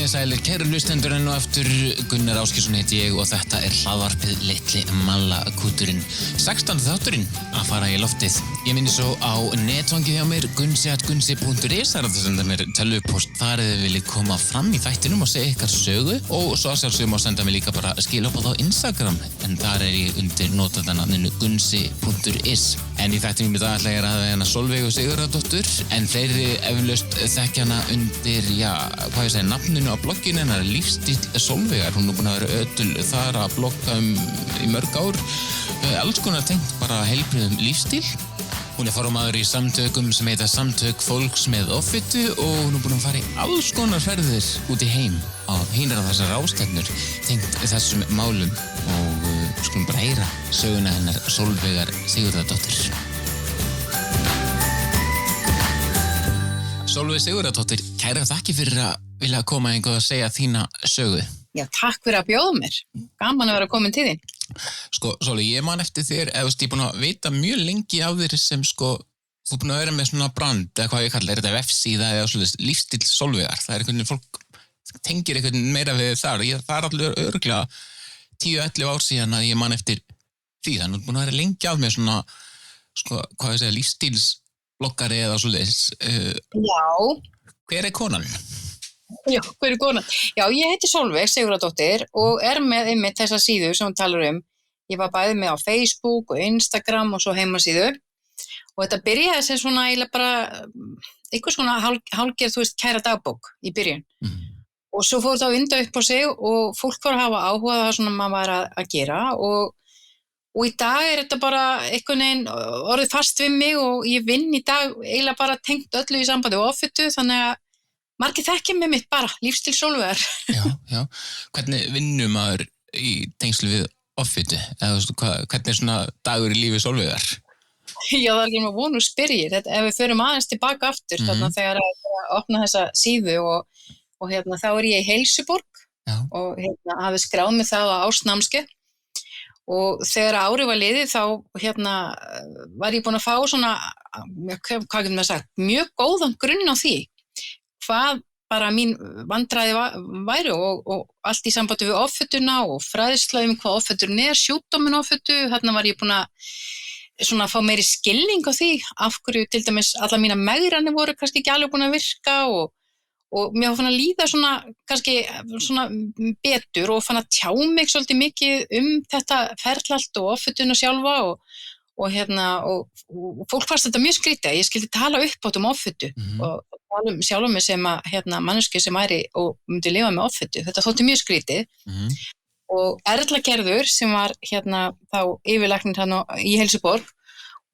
Komið sælir, kæru hlustendur enn og aftur, Gunnar Ásgeirsson heiti ég og þetta hlaðvarpið Litli Mallakúturinn. 16. þátturinn að fara í loftið. Ég minni svo á netfangið hjá mér, gunsi@gunsi.is, það er að senda mér tölvupost þar eða þið viljið koma fram í þættinum og segja ykkar sögu og svo sjálfsögum má senda mér líka bara skilabóð á Instagram, en þar ég undir notandanafninu gunsi.is. En í þættinum í dag ætla ég að ræða hérna Sólveigu Sigurðardóttur, en fleiri eflaust þekkja hana undir, hvað ég segi, nafninu á blogginu hennar Lífstíll Sólveigar. Hún búin að vera ötul þar að blogga í mörg ár, alls konar tengt bara heilbrigðum lífstíl. Hún formaður í samtökum sem heita Samtök fólks með offitu og hún búin að fara í alls konar ferðir út í heim á hinar af þessar ráðstefnur tengt þessum málum og skulum bara heyra söguna hennar Sólveigar Sigurðardóttur. Sólveig Sigurðardóttir, kærar þakkir fyrir að vilja koma einhver að segja þína sögu. Já, takk fyrir að bjóða mér. Gaman að vera komin til þín. Sko, Sólveig, ég man eftir þér, ég er búin að vita mjög lengi af þér sem þú er búin að vera með svona brand, eða hvað ég kalla, þetta vefsíða eða svona Lífstíll Sólveigar. Það einhvern veginn, fólk tengir einhvern meira við þar og það allir örugglega 10-11 ár síðan að ég man eftir því. Þannig búin að vera lengi af með svona, hvað ég segja, lífstílsbloggari eða svoleiðis. Já. Hver konan? Já, hver konan? Já, ég heiti Sólveig Sigurðardóttir og með einmitt þessa síðu sem hún talar Ég var bæði með á Facebook og Instagram og svo heimasíðu og þetta byrjaði sem svona eiginlega bara eitthvað svona hálfgerð, kæra dagbók í byrjun. Og svo fór þetta að vinda upp á sig og fólk var að hafa áhuga það svona maður var að gera og í dag þetta bara einhvern veginn orðið fast við mig og ég vinn í dag eiginlega bara tengt öllu í sambandi og offitu, þannig að margir þekkja mig mitt bara, Lífstíll Sólveigar. Já. Hvernig vinnur maður í tengslu við offitu? Eða hvernig svona dagur í lífi Sólveigar? Já, það ekki með vonu spyrjir. Ef við förum aðeins tilbaka aftur, þarna þegar að opna þessa síðu og þá ég í Heilsuborg og hafi skráð mig það á ársnámskeið. Og þegar árið var liðið þá var ég búin að fá svona, hvað getur maður sagt, mjög góðan grunn á því hvað bara mín vandræði væri og allt í sambandi við offituna og fræðsla hvað offiturinn sjúkdóminn offitu. Þarna var ég búin að svona fá meiri skilning á því af hverju til dæmis allar mína megrani voru kannski ekki alveg búin að virka og mér var fann að líða svona kannski svona betur og fann að tjá mig svolítið mikið þetta ferlalt og offituna sjálfa og fólk fannst þetta mjög skrítið að ég skildi tala upp átt offitu og tala sjálfa mig sem manneskju sem væri og myndi lifa með offitu. Þetta þótti mjög skrítið og Erla Gerður sem var þá yfirlæknir í Heilsuborg,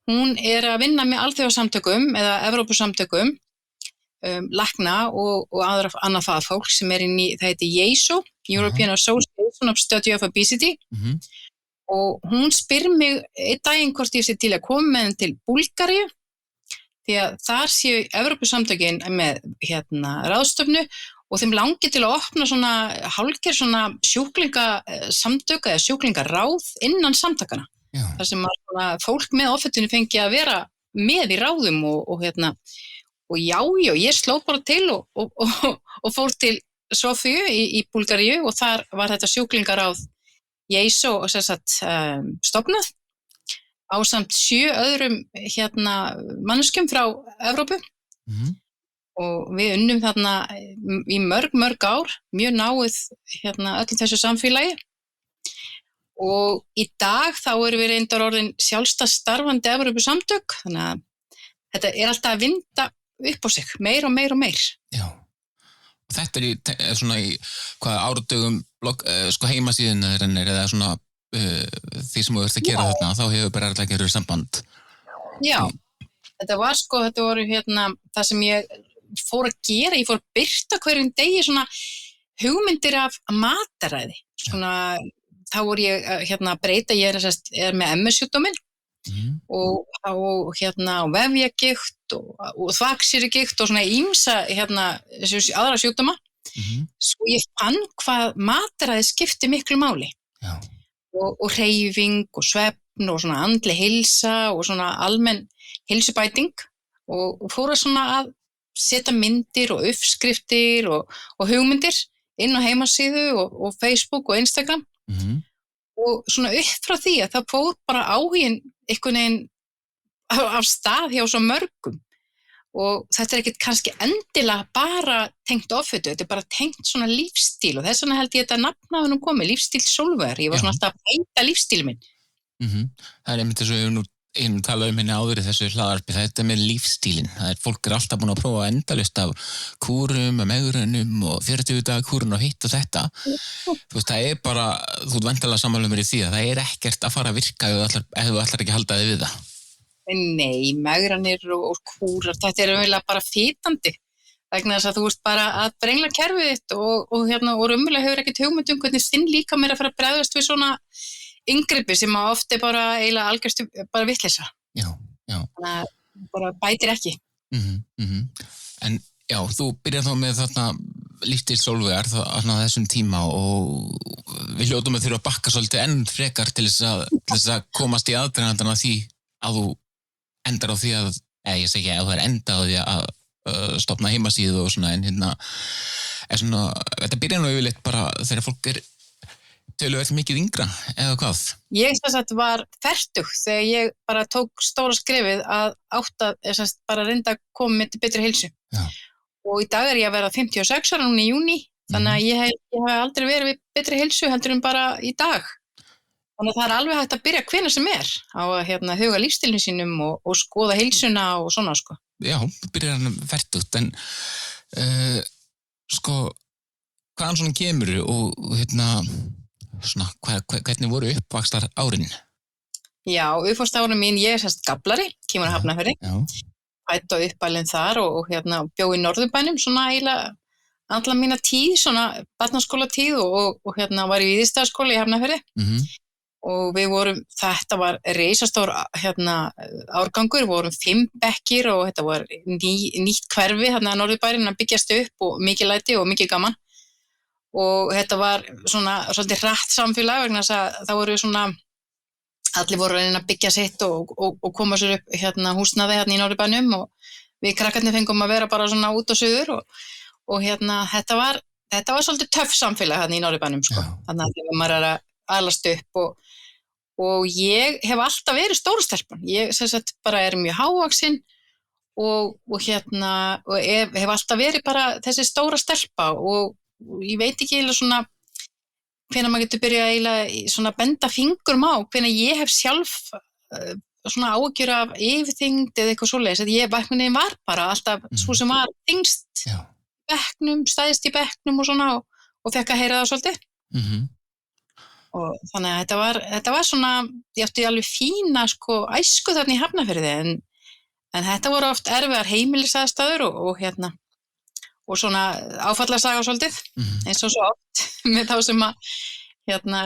hún að vinna með alþjóðasamtökum eða Evrópusamtökum lækna og annað fagfólk sem það heiti YESO, European Association of Study of Obesity. Og hún spyr mig einn daginn hvort ég sé til að koma með henni til Búlgaríu því að þar séu Evrópusamtökin með ráðstefnu og þeim langi til að opna svona hálfgerð svona sjúklingasamtök eða sjúklingaráð innan samtakana. Þar sem fólk með offitunu fengi að vera með í ráðum og ég sló bara til og fór til Sofíu í Búlgaríu og þar var þetta sjúklingaráð YESO stofnað ásamt 7 öðrum manneskjum frá Evrópu og við unnum þarna í mörg ár, mjög náið öllu þessu samfélagi og í dag þá erum við reyndar orðin sjálfstætt starfandi Evrópusamtök, þannig að þetta alltaf að vinda upp á sig, meir og meir og meir. Já. Þetta svona í hvaða áratugum heimasíðuna eða svona því sem þú ert að gera þarna, þá hefur bara alltaf gerður samband. Já, þetta voru það sem ég fór að gera, ég fór að birta hverjum degi svona hugmyndir af mataræði. Svona, þá voru ég að breyta, ég með MS-sjúkdóminn og vefjagigt og þvagsýrugykt og svona ýmsa aðra sjúkdóma. Svo ég fann hvað mataræði skipti miklu máli. Og hreyfing og svefn og svona andleg heilsa og svona almenn heilsubæting og fór að svona að setja myndir og uppskriftir og hugmyndir inn á heimasíðu og Facebook og Instagram og svona upp frá því að það fór bara áhuginn einhvern veginn af stað hjá svo mörgum og þetta ekkert kannski endilega bara tengt offitu, þetta bara tengt svona lífstíl og þess vegna held ég þetta nafn komið, lífstíl Sólveigar, ég var svona alltaf að bæta lífstíl minn. Það einmitt þess að við nú talað henni áður í þessu hlaðarpi, þetta með lífstílinn, fólk alltaf búin að prófa endalaust af kúrum, megrunum og 40 daga kúrun og hitt og þetta, þú veist, það bara, þú væntanlega sammála mér í því að það ekkert að fara að virka ef þú ætlar ekki að halda þig við það. Nei, megranir og kúrar, þetta raunverulega bara fitandi vegna þess að þú ert bara að brengla kerfið þitt og raunverulega hefur ekkert hugmynd hvernig þinn líkaminn að fara að bregðast við svona inngripi sem oft bara eiginlega algjörstu bara vitleysa. Já. Þannig að bara bætir ekki. En já, þú byrjar þá með þarna lífstíl Sólveigar þessum tíma og við hljótum að þurfa að bakka svolítið enn frekar til þess að komast í aðdragandana því að þú endar á því að, ég segi ekki að þú enda á því að stofna heimasíðu og svona, en svona, þetta byrjar nú yfirleitt bara þegar fólk töluvert mikið yngra, eða hvað? Ég var fertug þegar ég bara tók stóra skrefið að bara reynda að koma með til betri heilsu. Já. Og í dag ég að vera 56 ára núna í júní, þannig að ég hef aldrei verið við betri heilsu heldur en bara í dag. Þannig að það alveg hægt að byrja hvenær sem á að huga lífstílnum sínum og skoða heilsuna og svona, sko. Já, byrjar hann fertugt, en hvaðan svona kemur og svona, hvernig voru uppvaxtar árin? Já, uppvaxtar árin mín, ég gablari, kemur að Hafnarfirði, fædd og uppalinn þar og bjó í Norðurbænum, svona eiginlega alla mína tíð, svona barnaskólatíð og var í Víðistaðaskóla í Hafnarfirði. Og við vorum, þetta var risastór árgangur, við vorum 5 bekkir og þetta var nýtt hverfi að Norðurbærinn að byggjast upp og mikið læti og mikið gaman og þetta var svona svolítið hratt samfélag vegna þess að það voru svona allir voru að reyna að byggja sitt og koma sér upp húsnæði í Norðurbænum og við krakkarnir fengum að vera bara svona út og suður og þetta var svolítið töff samfélag í Norðurbænum, sko. Þannig að þegar maður að alast upp og ég hef alltaf verið stóra stelpan. Ég bara mjög hávaxin og hef alltaf verið bara þessi stóra stelpa og ég veit ekki eiginlega svona hvenær maður getur byrjað eiginlega svona benda fingurum á hvenær ég hef sjálf svona áhyggjur af yfirþyngd eða eitthvað svoleiðis. Ég var bara alltaf svo sem var þyngst bekknum, stæðist í bekknum og svona og fekk að heyra það svolítið. Og þannig að þetta var svona, ég átti alveg fína æsku þarna í Hafnarfirði en þetta voru oft erfiðar heimilisaðstæður og svona áfallasaga svolítið, eins og svo oft með þá sem að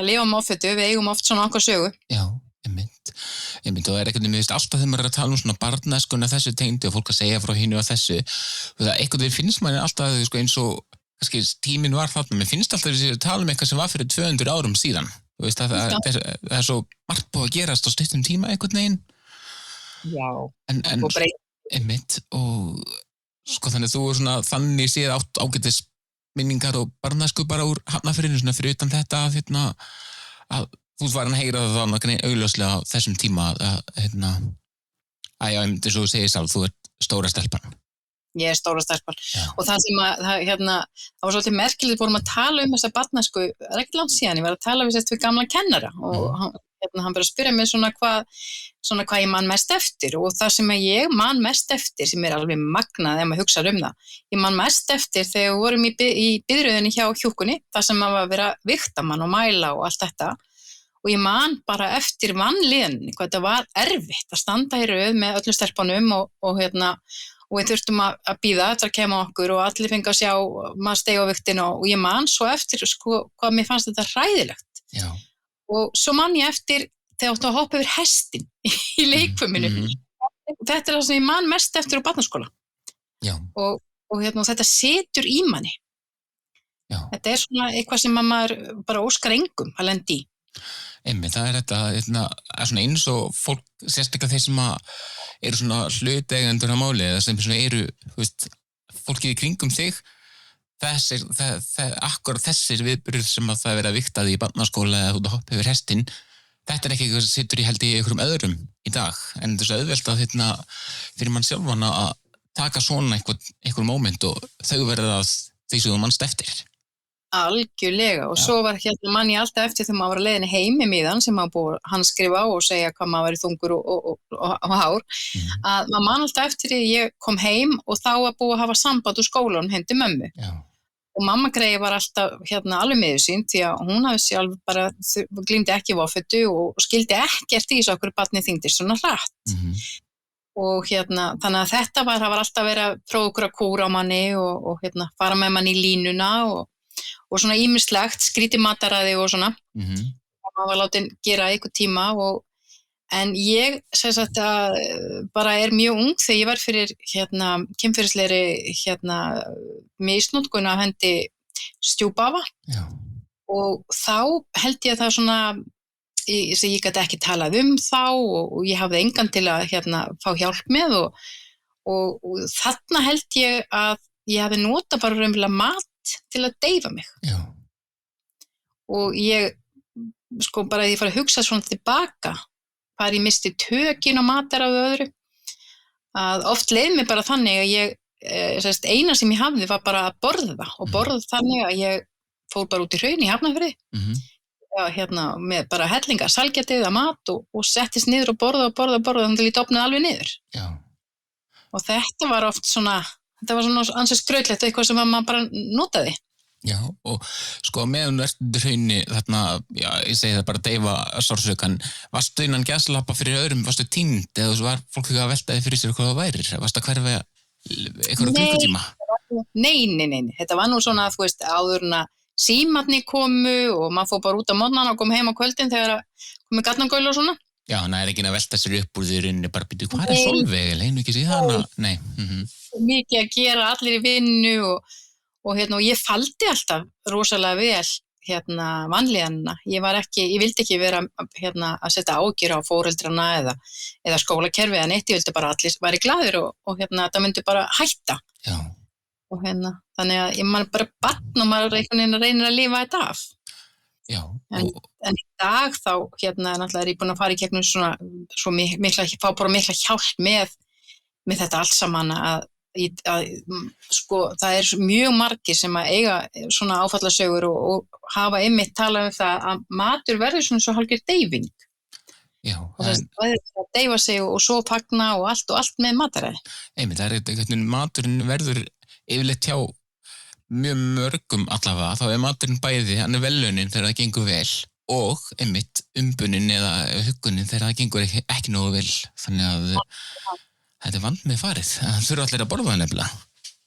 lifa með offitu, við eigum oft svona okkar sögu. Já, einmitt og það ekkert alltaf þegar maður að tala svona barnæskuna þessu tengdi og fólk að segja frá hinu og þessu, eitthvað finnst maður alltaf eins og kannski tíminn var þarna, mér finnst alltaf að tala eitthvað sem var fyrir 200 árum síðan. Þú veist að það svo margt búið að gerast á stuttum tíma einhvern veginn. Já, og breytt. Einmitt, og þannig þú svona þannig séð ágætis minningar og barnæsku bara úr Hafnarfirðinu svona fyrir utan þetta að þú var að heyra það þannig augljóslega á þessum tíma að eins og þú segir sjálf, þú stóra stelpan. Ég stóra stelpan. Og það sem það var svolítið merkilegt, vorum að tala þessa barnæsku, ekki langt síðan, ég var að tala við gamla kennara og hann bara að spyrja mig svona hvað ég man mest eftir og það sem ég man mest eftir, sem alveg magnað ef maður hugsar það, ég man mest eftir þegar við vorum í biðröðinni hjá hjúkkunni, það sem var að vera vigta mann og mæla og allt þetta og ég man bara eftir vanlíðinni, hvað þetta var erfitt að standa í röð með öllum stelpunum og við þurftum að bíða þetta að kema okkur og allir fengi að sjá maður steig á vigtinu og ég man svo eftir hvað mér fannst þetta hræðilegt. Já. Og svo man ég eftir þegar áttu að hoppa yfir hestin í leikfuminu. Þetta það sem ég man mest eftir á barnaskóla. Já. Og þetta situr í manni. Já. Þetta svona eitthvað sem maður bara óskar engum að lenda í. Einmitt, það þetta svona eins og fólk, sérstaklega þeir sem eru svona hluteigendur á máli eða sem svona eru, þú veist, fólkið í kringum þig, akkur þessir viðburðir sem að það er verið að vigta í barnaskóla eða út að hoppa yfir hestinn, þetta er ekki eitthvað sem situr í held í einhverjum öðrum í dag, en þetta er svo auðvelt að fyrir mann sjálfan að taka svona einhver moment og þau verða því sem þú mannst eftir. Algjörlega, og svo var mann ég alltaf eftir þegar maður var að leiðinni heimi miðan sem maður búið hann skrifa á og segja hvað maður verið þungur og hár, að maður mann alltaf eftir því ég kom heim og þá var búið að hafa samband úr skólanum heim til mömmu. Já. Og mamma Grey var alltaf alveg miður sín því að hún hafði sjálf bara glímdi ekki voffutu og skildi ekkert í þessu okkur barnið þyngdist svona hratt. Og þannig að það var alltaf verið að prófa okkur að kúra á manni og fara með manni í línuna og svona ýmislegt, skrítið mataræði og svona. Og maður var látin gera einhver tíma en ég bara er mjög ung þegar ég var fyrir kynferðislegri misnotkun af hendi stjúpafa. Já. Og þá held ég að það svona sem ég gat ekki talað þá og ég hafði engan til að fá hjálp með og þarna held ég að ég hafi notað bara raunverulega mat til að deyfa mig. Já. Og ég bara ég fara að hugsa svona tilbaka hvað ég misti tökin á mataræði og öðru að oft leið mér bara þannig að ég eina sem ég hafði var bara að borða og borða þannig að ég fór bara út í Hraun í Hafnarfirði. Með bara hellinga salgæti eða mat og settist niður og borða þannig að ég dofnaði alveg niður. Já. Og þetta var oft svona ansið skrautlegt eitthvað sem maður bara notaði. Já, og meðan verður Hrauni þarna, já, ég segi það bara deyfa sársaukann, varstu innan gæslappa fyrir öðrum, varstu týnd eða var fólk að velta þig fyrir sér hvað það værir, varstu að hverfa einhverja klukkutíma? Nei, þetta var nú svona að þú veist áður en að símarnir komu og maður fór bara út á morgnana og kom heim á kvöldin þegar komið gatnangölu og svona. Já, það er ekki að velta sér upp úr því rauninni bara býtu, hvað er Sólveig? Leinu ekki síðan hana? Nei. Mikið að gera, allir í vinnu og ég faldi alltaf rosalega vel vanlíðanina. Ég vildi ekki vera að setja ágjur á fóreldrana eða skólakerfi eða neitt, ég vildi bara allir væri glaðir og það myndi bara hætta. Já. Og þannig að maður bara barn og maður einhvern veginn reynir að lifa þetta af. Já. En í dag þá náttúrulega er ég búin að fara í gegnum svo fá bara mikla hjálp með þetta allt saman að það er mjög margir sem að eiga svona áfallasögur og hafa einmitt talað það að matur verður svona svo hálfgerð deyfing. Já. Og það er að deyfa sig og svo fagna og allt með mataræði. Einmitt, það er eitthvað maturinn verður yfirleitt hjá mjög mörgum allavega, þá er maturinn bæði, hann er veluninn þegar það gengur vel og einmitt umbunin eða huggunin þegar það gengur ekki nógu vel, þannig að þetta er vand með farið, það þurfa allir að borða nefnilega.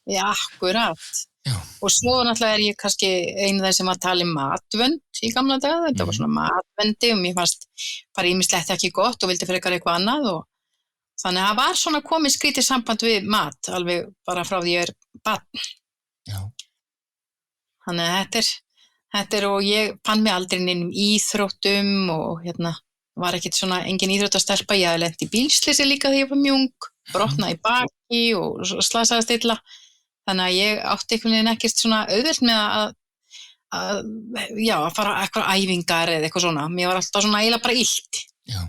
Já, akkurat. Já. Og svo náttúrulega er ég kannski einu af þeir sem að tala matvönd í gamla daga, þetta var svona matvendi og mér fannst bara ýmislegt ekki gott og vildi frekar eitthvað annað og þannig að það var svona komið skrítið samband við mat, alveg bara frá því ég er barn. Já. Þannig að þetta er og ég fann mig aldrei inn íþróttum og var ekkert svona engin íþróttastelpa, ég hafði lent í bílslysi líka þegar ég var mjög ung, brotnaði í baki og slasaðist illa, þannig að ég átti einhvern veginn ekkert svona auðvelt með að fara eitthvað æfingar eða eitthvað svona, mér var alltaf svona eiginlega bara illt. Já.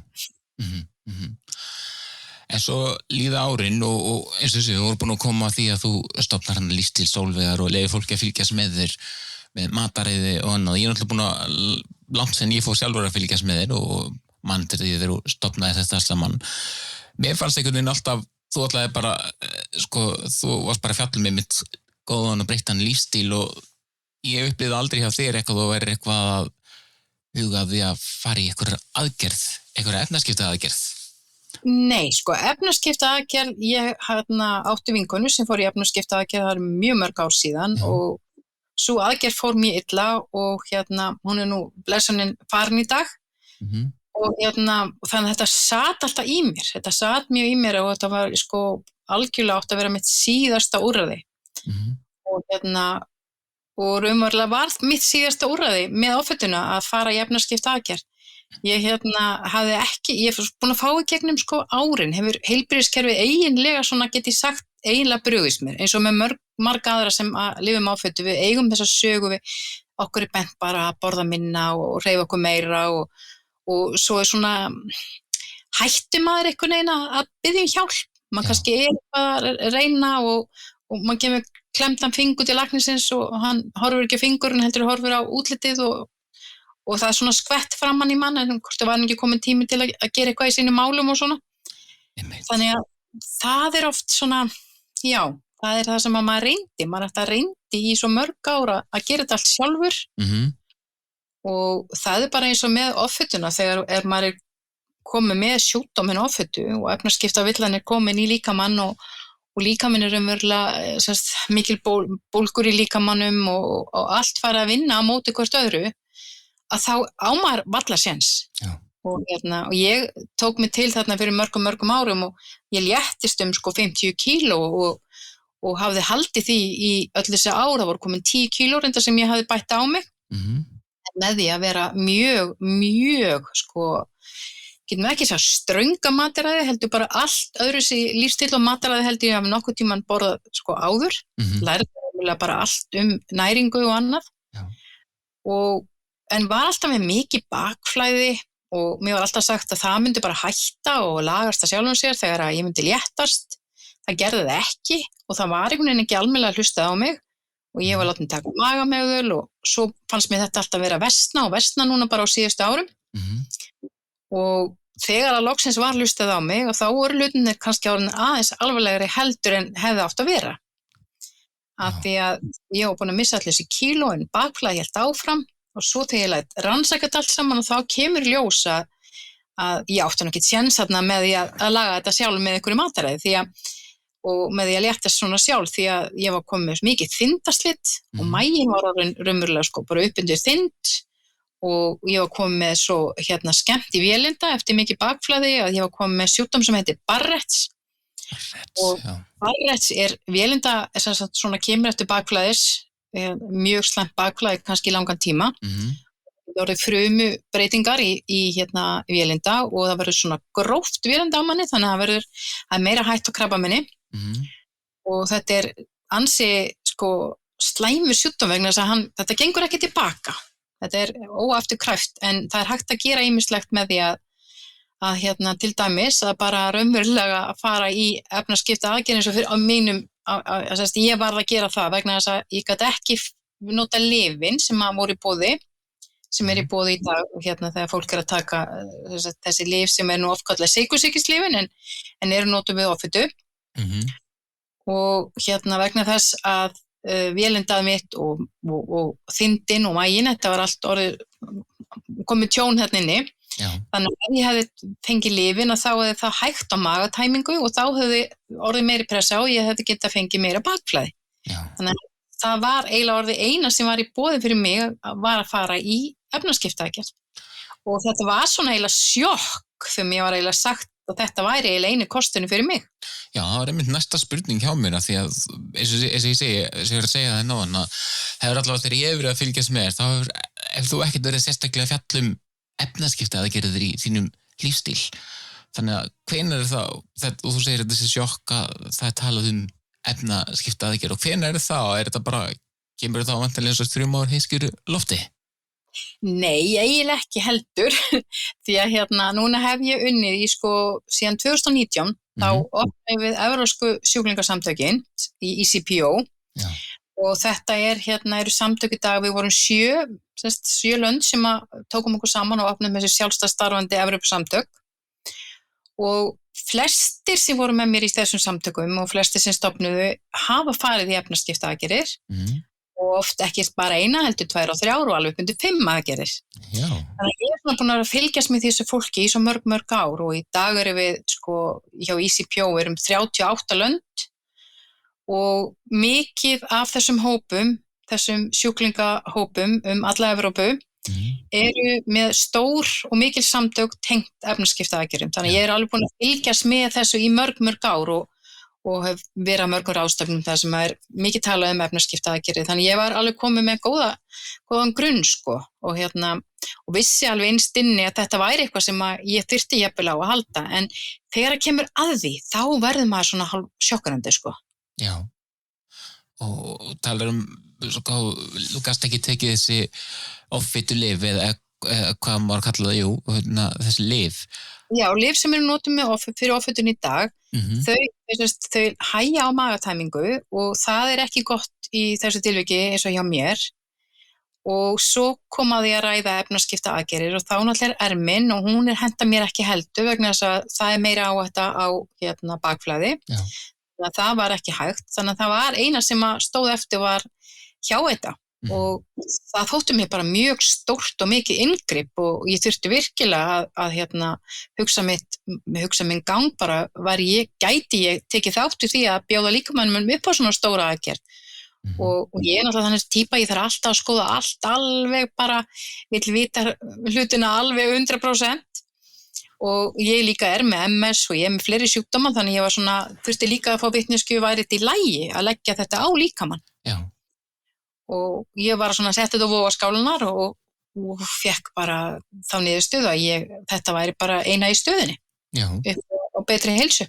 En svo líða árin og eins og þessi, við vorum búin að koma að því að þú stofnar hann lífstíl Sólveigar og leyfir fólki að fylgjast með þér með mataræði og annað. Ég er náttúrulega búin að langt sem ég fór sjálfur að fylgjast með þér og manntir því þér og stofnaði þetta alls saman. Mér fannst einhvern veginn alltaf, þú ætlaði bara, þú varst bara fjallum með mitt góðan og breyttan lífstíl og ég upplýði aldrei hjá þér eitthvað og verið eitthvað að huga því að fara í einhverja efnaskipta aðgerð. Nei, efnaskipta aðgerð, ég átti vinkonu sem fór í efnaskipta aðgerð, það er mjög mörg ár síðan og svo aðgerð fór mjög illa og hún er nú blessunin farin í dag og þannig að þetta sat alltaf í mér, þetta sat mjög í mér og þetta var algjörlega átt að vera mitt síðasta úrræði og raunverulega var mitt síðasta úrræði með offituna að fara í efnaskipta aðgerð. Ég hafði ekki, ég er búin að fá í gegnum árin, hefur heilbrigðiskerfið eiginlega svona geti sagt eiginlega brugðist mér, eins og með marga aðra sem lifum áfötu, við eigum þessa sögu, okkur bent bara að borða minna og hreyfa okkur meira og svo svona hættu maður einhvern veginn að biðja hjálp, maður kannski að reyna og maður kemur klemtan fingur til læknisins og hann horfir ekki á fingurinn, heldur horfir á útlitið og það svona skvett framan í mann, en hvort það var ekki komin tími til að gera eitthvað í sínum málum og svona. Þannig að það oft svona, já, það það sem að maður reyndi í svo mörg ára að gera þetta allt sjálfur og það bara eins og með offituna þegar maður komið með sjúkdóminn offitu og efnaskiptavillan komin í líkamann og líkaminn raunverulega mikil bólgur í líkamannum og allt farið að vinna á móti hvort öðru, að þá á maður varla séns. Og ég tók mig til þarna fyrir mörgum árum og ég léttist 50 kíló og hafði haldið því í öll þessi ár, það voru komin 10 kíló reyndar sem ég hafði bætt á mig, með því að vera mjög getum við ekki að strönga mataræði, heldur bara allt öðru sér lífstíl og mataræði heldur ég að nokkuð tíman borðað áður, lærði bara allt næringu og annað. En var alltaf með mikið bakflæði og mér var alltaf sagt að það myndi bara hætta og lagast að sjálfum sér þegar að ég myndi léttast. Það gerði það ekki og það var einhvern veginn ekki almennilega hlustað á mig og ég var látin taka magameðul og svo fannst mér þetta alltaf vera að versna núna bara á síðustu árum. Og þegar að loksins var hlustað á mig og þá voru hlutinir kannski orðin aðeins alvarlegri heldur en hefði átt að vera. Af því að ég var búin að missa allir þessi kíló en bakflæði hélt áfram og svo þegar ég læt rannsaka þetta allt saman og þá kemur ljós að ég átti nú ekki séns þarna með því að laga þetta sjálf með einhverju mataræði og með því að léttast svona sjálf því að ég var komið með mikið þyngdarslit og maginn var orðin raunverulega bara upp undir þyngd og ég var komið með svo skemmt í vélinda eftir mikið bakflæði að ég var komið með sjúkdóm sem heitir Barretts og Barretts vélinda svona kemur eftir bakflæðis, mjög slæmt bakflæði kannski í langan tíma. Það voru frumbreytingar í vélinda og það verður svona gróft vélinda á manni þannig að það er meira hætt á krabbameini og þetta ansi slæmur sjúkdóm vegna þess að þetta gengur ekki tilbaka. Þetta óafturkræft en það hægt að gera ýmislegt með því að til dæmis að bara raunverulega fara í efnaskipta aðgerð eins og fyrir á mínum, ég varð að gera það vegna þess að ég gat ekki nota lyfin sem voru í boði, sem í boði í dag þegar fólk að taka þessi lyf sem nú oft kallað sykursýkislyfin en eru notuð við offitu og vegna þess að vélindað mitt og þyndin og maginn, þetta var allt komið tjón inni. Þannig að ef ég hefði fengið lyfin þá hefði það hægt á magatæmingu og þá hefði orðið meiri pressa og ég hefði getað fengið meira bakflæði. Þannig að það var eiginlega orðið eina sem var í boði fyrir mig var að fara í efnaskiptaaðgerð og þetta var svona eiginlega sjokk þegar mér var eiginlega sagt og þetta væri eiginlega einu kostunni fyrir mig. Já, það var einmitt næsta spurning hjá mér því að eins og ég segja það náðan að hefur allavega þegar ég verið að fylgjast með þá hefur þú ekkert verið sérstaklega fjallum efnaskiptaaðgerðir í þínum lífstíl. Þannig að hvenær það, og þú segir þessi sjokk að það talað efnaskiptaaðgerð og hvenær það? Þetta bara, kemur það vantarlega eins og 3 ár heiskjöru lofti? Nei, eiginlega ekki heldur því að núna hef ég unnið í síðan 2019 þá opnaði við Evrópsku sjúklingasamtökin í ECPO og þetta eru samtök í dag, við vorum 7 lönd sem tókum okkur saman og opnaðum þessi sjálfstætt starfandi Evrópusamtök og flestir sem voru með mér í þessum samtökum og flestir sem stofnuðu hafa farið í efnaskiptaaðgerðir og oft ekki bara eina, heldur 2 og 3 og alveg undir 5 aðgerðir. Þannig að ég búin að fylgjast með þessu fólki í svo mörg ár og í dag erum við hjá ECPO 38 lönd og mikið af þessum hópum, þessum sjúklingahópum alla Evrópu eru með stór og mikil samtök tengt efnaskiptaaðgerðum. Þannig að ég alveg búin að fylgjast með þessu í mörg ár og hef verið að mörgum ráðstefnum þar sem mikið talað efnaskiptaaðgerðir. Þannig ég var alveg komið með góðan grunn og vissi alveg innst inni að þetta væri eitthvað sem ég þyrfti jafnvel á að halda en þegar það kemur að því þá verður maður svona hálf sjokkerandi Já, og talar þú gast ekki tekið þessi offitu lyf eða hvað maður kallaði, þessi lyf. Já, lyf sem eru notuð fyrir offitun í dag, þau hægja á magatæmingu og það ekki gott í þessu tilviki eins og hjá mér. Og svo kom að ég að ræða efnaskipta aðgerðir og þá náttúrulega ermin og hún henta mér ekki heldur vegna þess að það meira áhætta á bakflæði. Já. Þannig að það var ekki hægt. Þannig að það var eina sem stóð eftir var hjá og það þótti mér bara mjög stórt og mikið inngrip og ég þurfti virkilega að hugsa minn gang bara gæti ég tekið þátt í því að bjóða líkamannum upp á svona stóra aðgerð. Og ég náttúrulega þannig típa, ég þarf alltaf að skoða allt alveg bara, vill vita hlutina alveg 100% og ég líka með MS og ég með fleiri sjúkdóma þannig ég var þurfti líka að fá vitneskju væri þetta í lagi að leggja þetta á líkamann. Já. Og ég var að setja þetta á vogarskálunar og fekk bara þá niðurstöðu að þetta væri bara eina í stöðunni. Já. Og betri heilsu.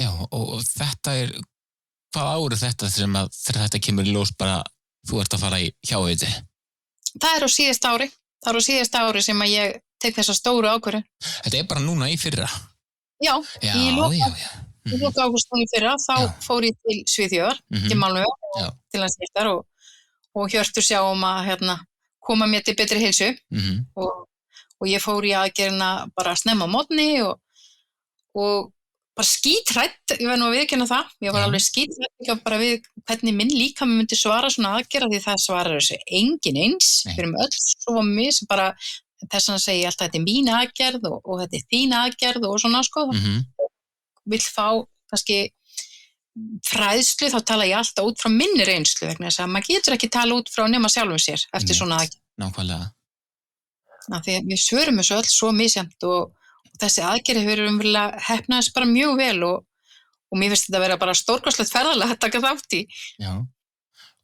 Já, og þetta hvað árið þetta sem að þegar þetta kemur í ljós bara þú ert að fara í hjáveiti? Það á síðasta ári. Það á síðasta ári sem að ég tek þessa stóru ákvörðun. Þetta bara núna í fyrra? Já, í lok ágúst í fyrra, þá fór ég til Svíþjóðar, til Malmö til landsdeildar og Hjörtur sjá að koma mér til betri heilsu og ég fór í aðgerðina bara snemma á morgni og bara skítrædd, ég verð nú að viðurkenna það, ég var alveg skítrædd bara við hvernig minn líkami myndi svara svona aðgerð því það svarar þessu engin eins, við erum öll svo mis bara þess að segja alltaf þetta mín aðgerð og þetta þín aðgerð og svona vill fá kannski fræðslu, þá tala ég alltaf út frá minni reynslu vegna þess að maður getur ekki tala út frá nema sjálfum sér eftir svona aðgerð. Nákvæmlega. Því við svörum þessu öll svo misjafnt og þessi aðgerð hefur umverulega heppnaðist bara mjög vel og mér finnst þetta að vera bara stórkostlegt ferðalag að taka þátt í. Já,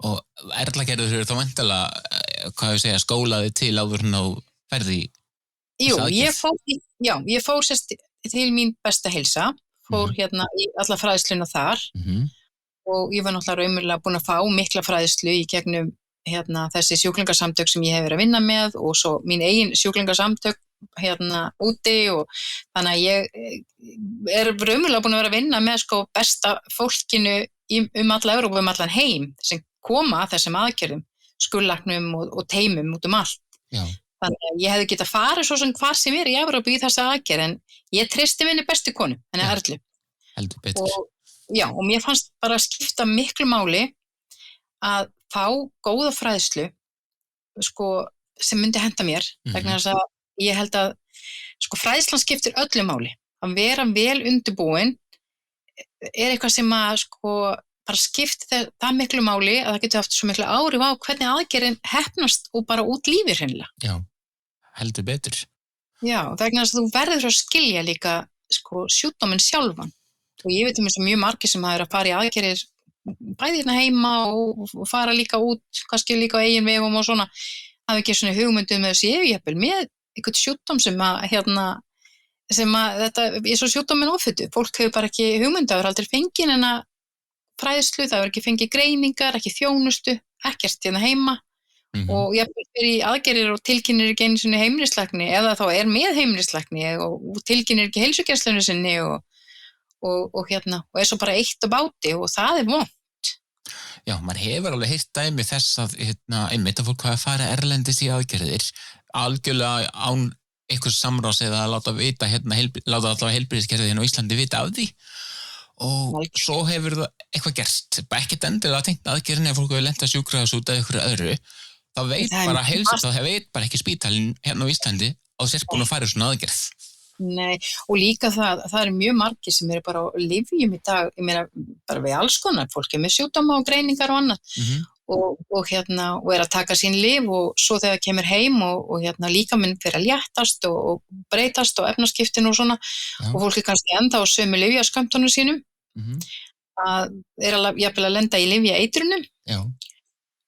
og Erla gerður þér þá væntanlega, skólaði til áður en á ferði í Jú, ég fór sérst til mín besta heilsa, fór í alla fræðsluna þar og ég var náttúrulega raunverulega búin að fá mikla fræðslu í gegnum þessi sjúklingasamtök sem ég hef verið að vinna með og svo mín eigin sjúklingasamtök úti og þannig að ég raunverulega búin að vera að vinna með besta fólkinu alla Evrópu, allan heim sem koma að þessum aðgerðum, skurðlæknum og teymum út allt. Já. Þannig að ég hefði getað farið svo sem hvar sem í Evrópu í þessa aðgerð en ég treysti minni bestu konu, henni Erlu. Heldur betur. Og mér fannst bara skipta miklu máli að fá góða fræðslu sem myndi henta mér vegna þess að ég held að fræðslan skiptir öllu máli að vera vel undirbúin eitthvað sem að bara skipti það miklu máli að það getur haft svo miklu áhrif á hvernig aðgerðin heppnast og bara út lífi hreinlega. Já, heldur betur. Já, vegna þess að þú verður að skilja líka sjúkdóminn sjálfan og ég veit mjög margir sem hafa að fara í aðgerðir bæði heima og fara líka út, kannski líka á eigin vegum og svona, hafa ekki svona hugmyndum með þessi yfirjafnvel með einhvern sjúkdóm sem að þetta svo sjúkdóminn offitu, fólk hefur bara ekki hugmyndu, það er aldrei fengið en að fræðslu, það er ekki fengið greiningar, ekki þjónustu, ekkert heima og jafnvel fyrir í aðgerðir og tilkynnir ekki einu sinni heimilislækni eða þá með heimilislækni og tilkynnir ekki heilsugæslunni sinni og svo bara eitt á báti og það vont. Já, maður hefur alveg heyrt dæmi þess að einmitt að fólk hafa farið erlendis í aðgerðir algjörlega án einhvers samráðs eða að láta vita láta allavega heilbrigðiskerfið á Íslandi vita af því og svo hefur það eitthvað gerst, ekkert endilega tengt aðgerðin ef fólk hefur lent að sjúkrahús út af einhverju öðru, þá veit bara það veit bara ekki spítalinn á Íslandi og sér búin að fara svona aðgerð. Nei, og líka það eru mjög margir sem eru bara á lyfjum í dag, ég meina bara við alls konar, fólk með sjúkdóma og greiningar og annað og að taka sín lyf og svo þegar kemur heim og líkaminn fyrir að léttast og breytast og efnaskiptinu og svona og fólk kannski enda á sömu lyfjaskömmtunum sínum að jafnvel að lenda í lyfjaeitrunum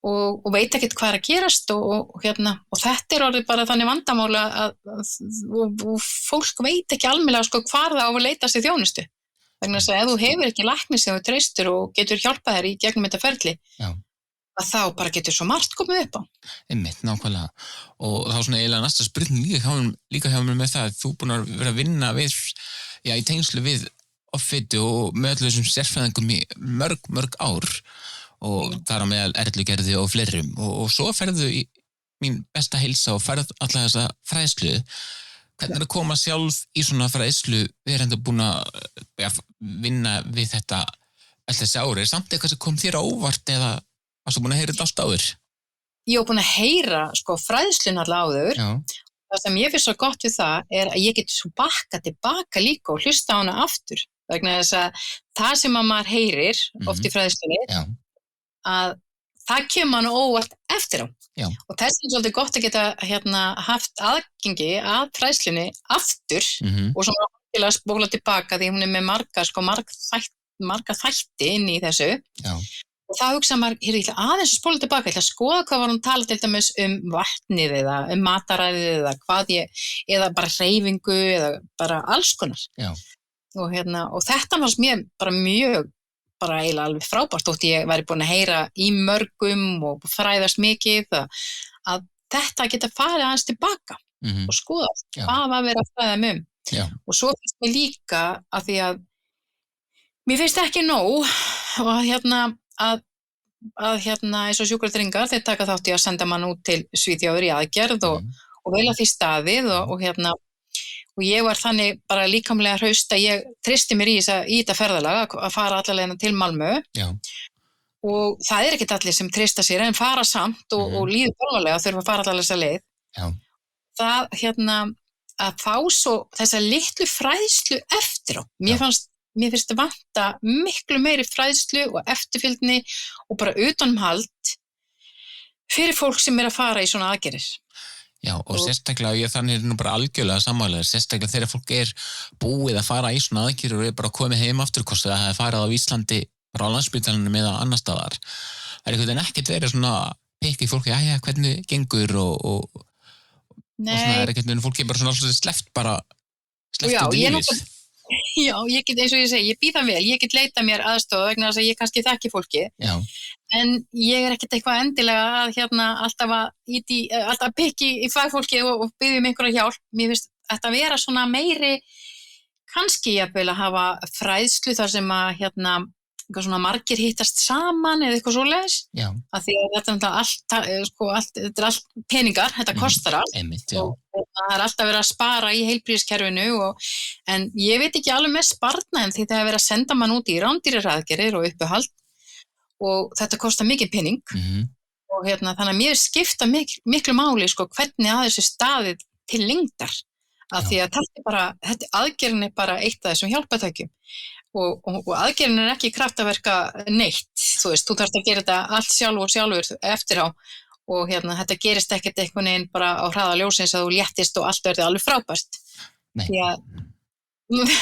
og veit ekkert hvað að gerast og þetta orðið bara þannig vandamála að fólk veit ekki almennilega hvar það á að leita sér þjónustu. vegna þess að ef þú hefur ekki lækni sem þú treystir og getur hjálpað þér í gegnum þetta ferli, að þá bara getur svo margt komið upp á. Einmitt, nákvæmlega. Og þá svona eiginlega næsta spurning líka hjá mér með það að þú búin að vera að vinna við, í tengslu við offitu og með öllu þessum sérfræðingum í mörg ár og þar á meðal Erlugerði og fleirum og svo ferðu í mín besta heilsa og ferð alla þessa fræðslu. Hvernig að koma sjálf í svona fræðslu, við erum enda búin að vinna við þetta alltaf þessi ári, samt eitthvað sem kom þér á óvart eða varstu búin að heyra þetta allt áður? Ég var búin að heyra fræðslun alltaf áður. Já. Það sem ég finnst svo gott við það er að ég get svo bakkað tilbaka líka og hlusta á hana aftur. Vegna þess að það sem að maður heyrir oft í fræðslunni, að það kemur mann óvart eftir á. Já. Og þess er svolítið gott að geta haft aðgengi að fræðslunni aftur og svona að spóla tilbaka því hún er með marga þætti inn í þessu. Já. Og það hugsa maður, ég ætla aðeins að spóla tilbaka, ég ætla að skoða hvað var hún tala til dæmis vatnið eða mataræðið eða bara hreyfingu eða bara alls konar. Já. Og þetta var mér bara mjög, bara eiginlega alveg frábært þótt ég væri búin að heyra í mörgum og fræðast mikið að þetta geta farið aðeins tilbaka og skoða hvað var verið að fræða mig Já. Og svo finnst mér líka að því að mér finnst ekki nóg og að eins og sjúkratryggingar þeir taka þátt í að senda mann út til Svíþjóðar í aðgerð og vel að því staðið og ég var þannig bara líkamlega hraust að ég treysti mér í þetta ferðalag að fara alla leiðina til Malmö. Já. Og það er ekkert allir sem treysta sér en fara samt og líður alvarlega þurfa að fara alla þessa leið. Já. Það að fá svo þessa litlu fræðslu eftir á. Mér finnst það vanta miklu meiri fræðslu og eftirfylgni og bara utanumhald fyrir fólk sem er að fara í svona aðgerðir. Já, og sérstaklega, þannig er nú bara algjörlega sammála, sérstaklega þegar fólk er búið að fara í svona aðgerðir og er bara komið heim afturkosti að það er farið á Íslandi bara á Landspítalanum eða annar staðar. Það er einhvern veginn ekkert verið svona pikk í fólki, hvernig gengur og svona er einhvern veginn fólki bara svona alltaf sleppt út í lífið. Já, ég get eins og ég segi, ég býð það vel, ég get leita mér aðstoð vegna þess að ég kannski þekki fólki. Já. En ég er ekkert eitthvað endilega að alltaf pikki í fagfólki og biðja einhverja hjálp. Mér finnst þetta vera svona meiri, kannski jafnvel að hafa fræðslu þar sem að svona margir hittast saman eða eitthvað svoleiðis. Já. Af því að þetta er allt peningar, þetta kostar allt. Einmitt, og það er alltaf verið að spara í heilbrigðiskerfinu en ég veit ekki alveg með sparna en því það er verið að senda mann út í rándýraraðgerðir og uppihald og þetta kostar mikið pening og þannig að mér skipta miklu máli hvernig að þessu staðið til lengdar af því að aðgerðin er bara eitt af þessum hjálpartækjum og aðgerðin er ekki kraftaverka neitt, þú þarft að gera þetta allt sjálfur eftir á og þetta gerist ekkert einhvern veginn bara á hraða ljósins að þú léttist og allt verður alveg frábært. Nei. Því að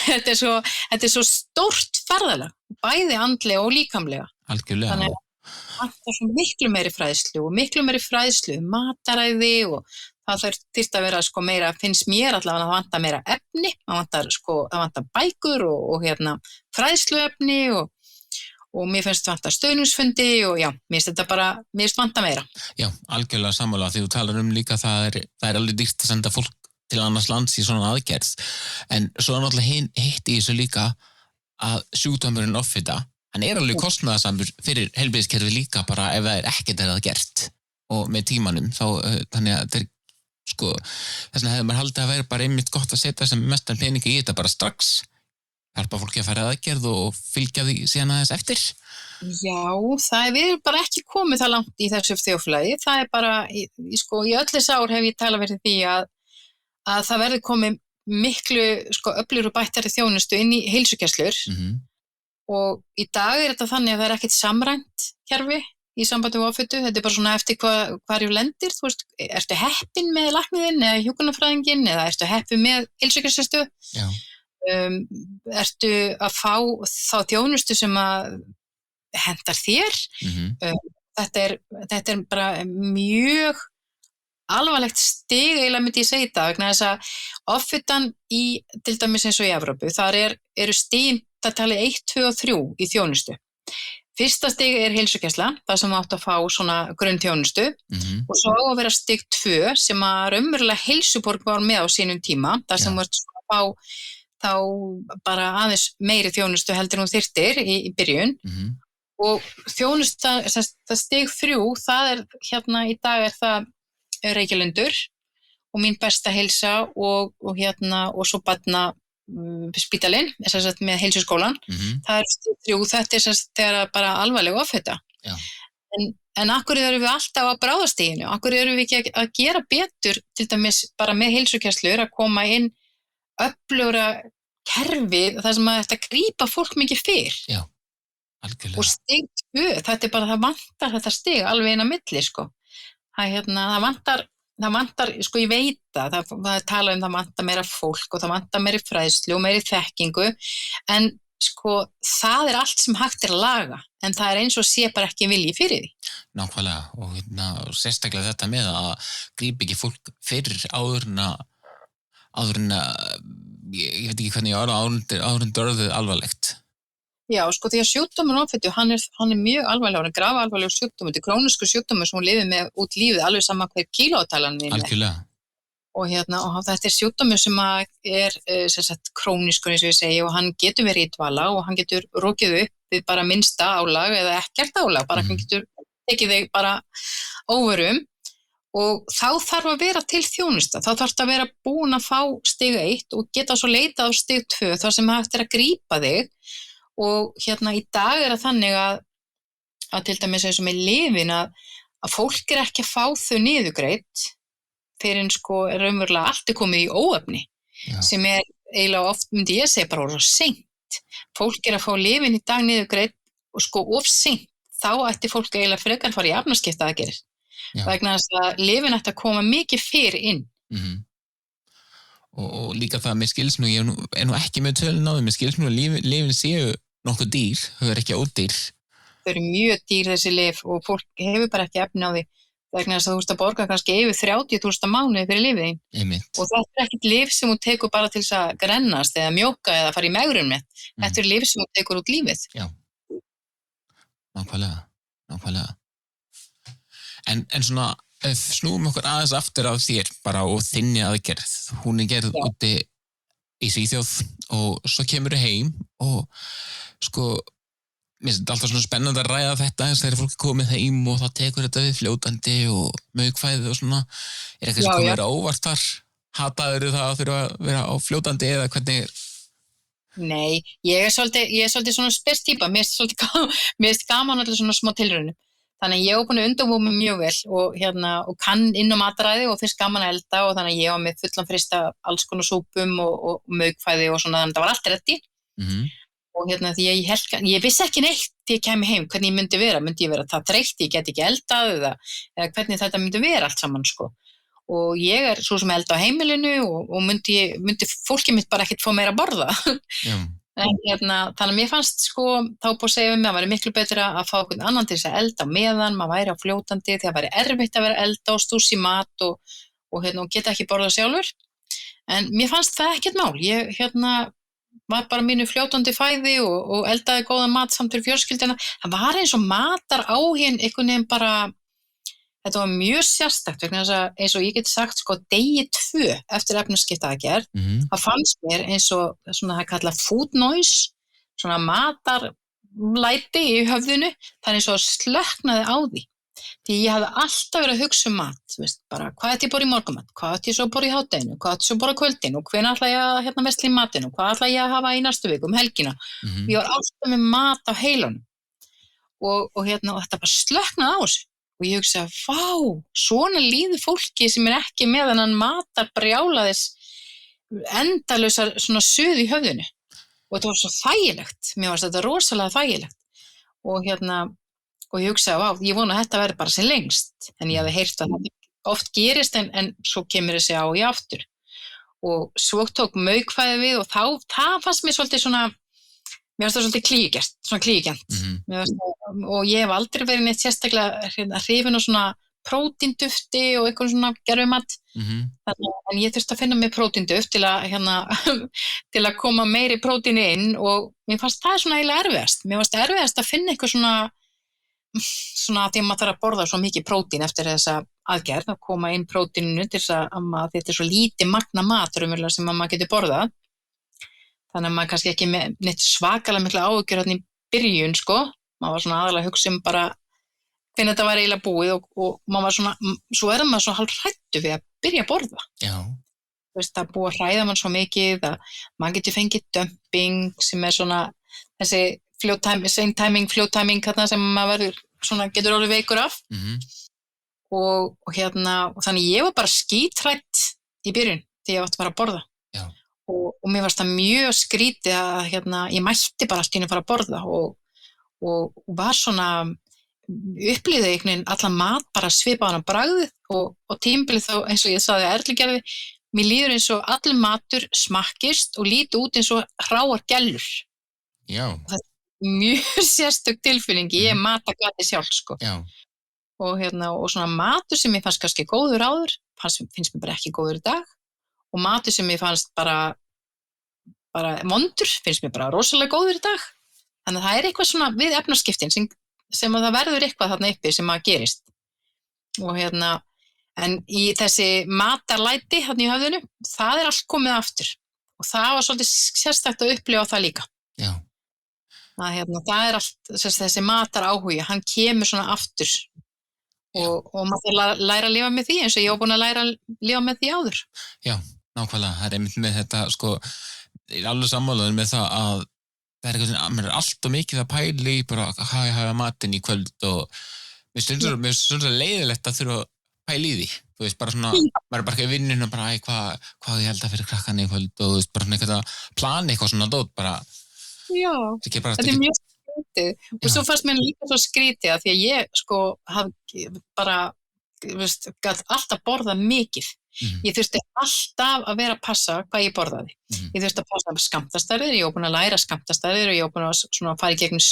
þetta er svo stórt ferðalag, bæði andlega og líkamlega. Algjörlega. Þannig að það er svo miklu meiri fræðslu, mataræði og það þyrfti að vera meira, finnst mér allavega að vanta meira efni, það vantar bækur og fræðsluefni og mér finnst vanta stöðningsfundi og mér finnst vanta meira. Já, algjörlega sammála því þú talar líka það er alveg dýrt að senda fólk til annars lands í svona aðgerð en svo er náttúrulega hitt í þessu líka að sjúkdómurinn offita, hann er alveg kostnaðarsamur fyrir heilbrigðiskerfið líka bara ef það er ekkert að gert og með tímanum þannig að þetta er þess vegna hefði maður haldið að vera bara einmitt gott að setja sem mestan peningi í þetta bara strax hjálpa fólki að fara aðgerð og fylgja því síðan aðeins eftir. Já, við erum bara ekki komið það langt í þessu þjóðfélagi, það er bara í öll þessi ár hef ég talað verið því að það verði komið miklu öflugur og bættari þjónustu inn í heilsugæslur og í dag er þetta þannig að það er ekkert samrænt kerfi í sambandi við offitu, þetta er bara svona eftir hvar þú lendir, ertu heppin með lækniðinn eða hjúkrunarfræðinginn eða ertu heppin með heilsugæslustöð? Já. Ertu að fá þá þjónustu sem að hentar þér? Þetta er bara mjög alvarlegt stig eiginlega myndi ég segja þetta vegna þess að offitan til dæmis eins og í Evrópu, þar eru stigin talið 1, 2 og 3 í þjónustu. Fyrsta stig heilsugæsla, það sem átt að fá svona grunnþjónustu og svo á að vera stig 2 sem að raunverulega Heilsuborg var með á sínum tíma, það sem vart að fá þá bara aðeins meiri þjónustu heldur hún þyrftir í byrjun og þjónusta, það stig 3, það hérna í dag það Reykjalundur og mín besta heilsa og svo barna spítalinn, með heilsuskólan, það stig 3, þetta þegar bara alvarleg ofhita. En akkur erum við alltaf á bráðastiginu, akkur erum við ekki að gera betur, til dæmis bara með heilsugæslur, að koma inn öflugra kerfi, það sem að þetta grípa fólk mikið fyrr. Já, algjörlega. Og stig 2, þetta bara, það vantar þetta stig alveg inn á milli, sko. Það vantar, sko ég veit það tala það vantar meira fólk og það vantar meiri fræðslu og meiri þekkingu, en sko það allt sem hægt að laga, en það eins og sé bara ekki vilji fyrir því. Nákvæmlega, og sérstaklega þetta með að grípa ekki fólk fyrir áður en ég veit ekki hvernig ég áður en orðið alvarlegt. Já, sko því að sjúkdómur offitu, hann er mjög alvarlegur, hann er grafalvarlegur sjúkdómur, þetta krónískur sjúkdómur sem hún lifir með út lífið, alveg sama hver kílótalan við með. Algjörlega. Og þetta sjúkdómur sem krónískur eins og ég segi, og hann getur verið í dvala og hann getur rokið upp við bara minnsta álag eða ekkert álag, bara hann getur tekið þig bara óverum og þá þarf að vera til þjónusta, þá þarf að vera búin að fá stig 1 og geta svo leitað á stig 2 þar sem hægt að grípa þig. Og í dag það þannig að til dæmis eins og með lyfin að fólk ekki að fá þau niðurgreidd fyrir en sko raunverulega allt komið í óefni sem eiginlega oft myndi ég segja bara orða seint. Fólk að fá lyfin í dag niðurgreidd og sko of seint, þá ætti fólk eiginlega frekar fara í efnaskiptaaðgerðir vegna þess að lyfin ætti að koma mikið fyrr inn. Og líka það með skilsnu, ég nú ekki með tölun á því, með skilsnu að lyfin séu nokkuð dýr, þau ekki ódýr. Þau eru mjög dýr þessi lyf og fólk hefur bara ekki efni á því vegna þess að þú ert að borga kannski yfir 30.000 mánuði fyrir lyfið þín. Og þetta ekkert lyf sem þú tekur bara til þess að grennast eða mjóka eða fara í megrun með. Þetta lyf sem þú tekur út lífið. Já, nákvæmlega. En svona, snúum okkur aðeins aftur á þér bara og þinni aðgerð. Hún gerð úti í Svíþjóð og svo kemur heim og sko, mér finnst alltaf svona spennandi að ræða þetta eins þegar fólk komið heim og það tekur þetta við fljótandi og maukfæði og svona. Eitthvað sem komið óvart þar? Hataður það að þurfa að vera á fljótandi eða hvernig? Nei, ég er svolítið svona spes típa, mér finnst gaman allir svona smá tilraunum. Þannig að ég var búin að undirbúa mig mjög vel og kann inn á mataræði og finnst gaman að elda og þannig að ég var með fullan frista alls konar súpum og maukfæði og svona, þannig að það var allt reddi. Og því ég vissi ekki neitt þegar ég kæmi heim hvernig myndi ég vera það þreytt, ég get ekki eldað eða hvernig þetta myndi vera allt saman sko. Og ég er svo sem elda á heimilinu og myndi fólkið mitt bara ekkert fá meira að borða. En þannig að mér fannst sko, þá búið að segja við mig að það væri miklu betra að fá einhvern annan til þess að elda á meðan, maður væri á fljótandi því að það væri erfitt að vera elda og stús í mat og geta ekki borðað sjálfur. En mér fannst það ekkert mál, ég var bara mínu fljótandi fæði og eldaði góðan mat samt fyrir fjölskylduna. Það var eins og matar áhuginn einhvern veginn bara, þetta var mjög sérstakt vegna þess að eins og ég get sagt sko degi 2 eftir efnaskiptaaðgerð, það fannst mér eins og svona það kallað food noise, svona matarlæti í höfðinu, það eins og slöknaði á því. Því ég hafði alltaf verið að hugsa mat, bara hvað ætti ég að borða í morgunmat, hvað ætti ég svo að borða í hádeginu, hvað ætti ég svo að borða á kvöldinu og hvenær ætla ég að versla í matinu, hvað ætla ég að hafa í næstu viku helgina. Ég var alltaf með mat á heilanum og þetta bara slöknaði á þessu. Og ég hugsa, svona líður fólki sem ekki með þennan matarbrjálaðis endalausar svona suð í höfðinu. Og þetta var svo þægilegt, mér varst þetta rosalega þægilegt. Og ég hugsa, ég vona að þetta verði bara sem lengst. En ég hafði heyrt að þetta oft gerist en svo kemur þessi á í aftur. Og svo tók maukfæði við og það fannst mér svolítið svona, mér finnst það svolítið klígjarnt. Og ég hef aldrei verið neitt sérstaklega hrifin og svona prótíndufti og eitthvað svona gerfumat. En ég þurfti að finna mér prótínduft til að til að koma meiri prótíni inn og mér fannst það svona eiginlega erfiðast. Mér fannst erfiðast að finna eitthvað svona að því að maður þarf að borða svo mikið prótín eftir þessa aðgerð, að koma inn prótíninu til þess að þetta svo lítið magna mat sem að maður getur borðað. Þannig að maður kannski ekki með neitt svakalega mikla áhyggjur þarna í byrjun, sko. Maður var svona aðalega að hugsa bara hvernig þetta var eiginlega búið og maður var svona, svo maður svo hálf hræddur við að byrja að borða. Já. Þú veist, það búið að hræða mann svo mikið að maður getur fengið dumping sem svona þessi fljóttæming þarna sem maður verður svona, getur alveg veikur af. Og þannig ég var bara skítrædd í byrjun þegar ég átti að fara að borða. Já. Og mér varst það mjög skrítið að ég mætti bara allt í einu að fara að borða og var svona upplýði einhvern veginn allan mat bara svipaðan á bragðið og tímabilið þá eins og ég sagði að Erlu gerði, mér líður eins og allur matur smakkist og líti út eins og hráar gellur. Já. Og það er mjög sérstök tilfinning, ég matagati sjálf, sko. Já. Og svona matur sem ég fannst kannski góður áður, finnst mér bara ekki góður í dag. Og matur sem ég fannst bara vondur, finnst mér bara rosalega góður í dag. Þannig að það er eitthvað svona við efnaskiptin sem að það verður eitthvað þarna uppi sem að gerist. Og en í þessi matarlæti þarna í höfðinu, það er allt komið aftur. Og það var svolítið sérstakt að upplifa það líka. Já. Það er allt, þessi mataráhugi, hann kemur svona aftur. Og maður þarf að læra að lifa með því eins og ég var búin að læra að lifa með því áður. Já, nákvæmlega, það er einmitt með þetta, sko, ég er alveg sammálaður með það að það er eitthvað sem, mér er alltaf mikið að pæla í bara hvað ég hafa matinn í kvöld og mér finnst svona leiðilegt að þurfa að pæla í því. Þú veist, bara svona, maður er bara ekki í vinnunum og bara, hvað ég held að fyrir krakkan í kvöld og þú veist, bara svona eitthvað að plana eitthvað svona dót, bara. Já, þetta er mjög skrítið og svo fannst mér líka svo skrítið að því að ég, sko, hafði bara, veist, gat alltaf borðað mikið. Ég þurfti alltaf að vera að passa hvað ég borðaði. Ég þurfti að passa skammtastærðir, ég var búin að læra skammtastærðir og ég var búin að svona fara í gegnum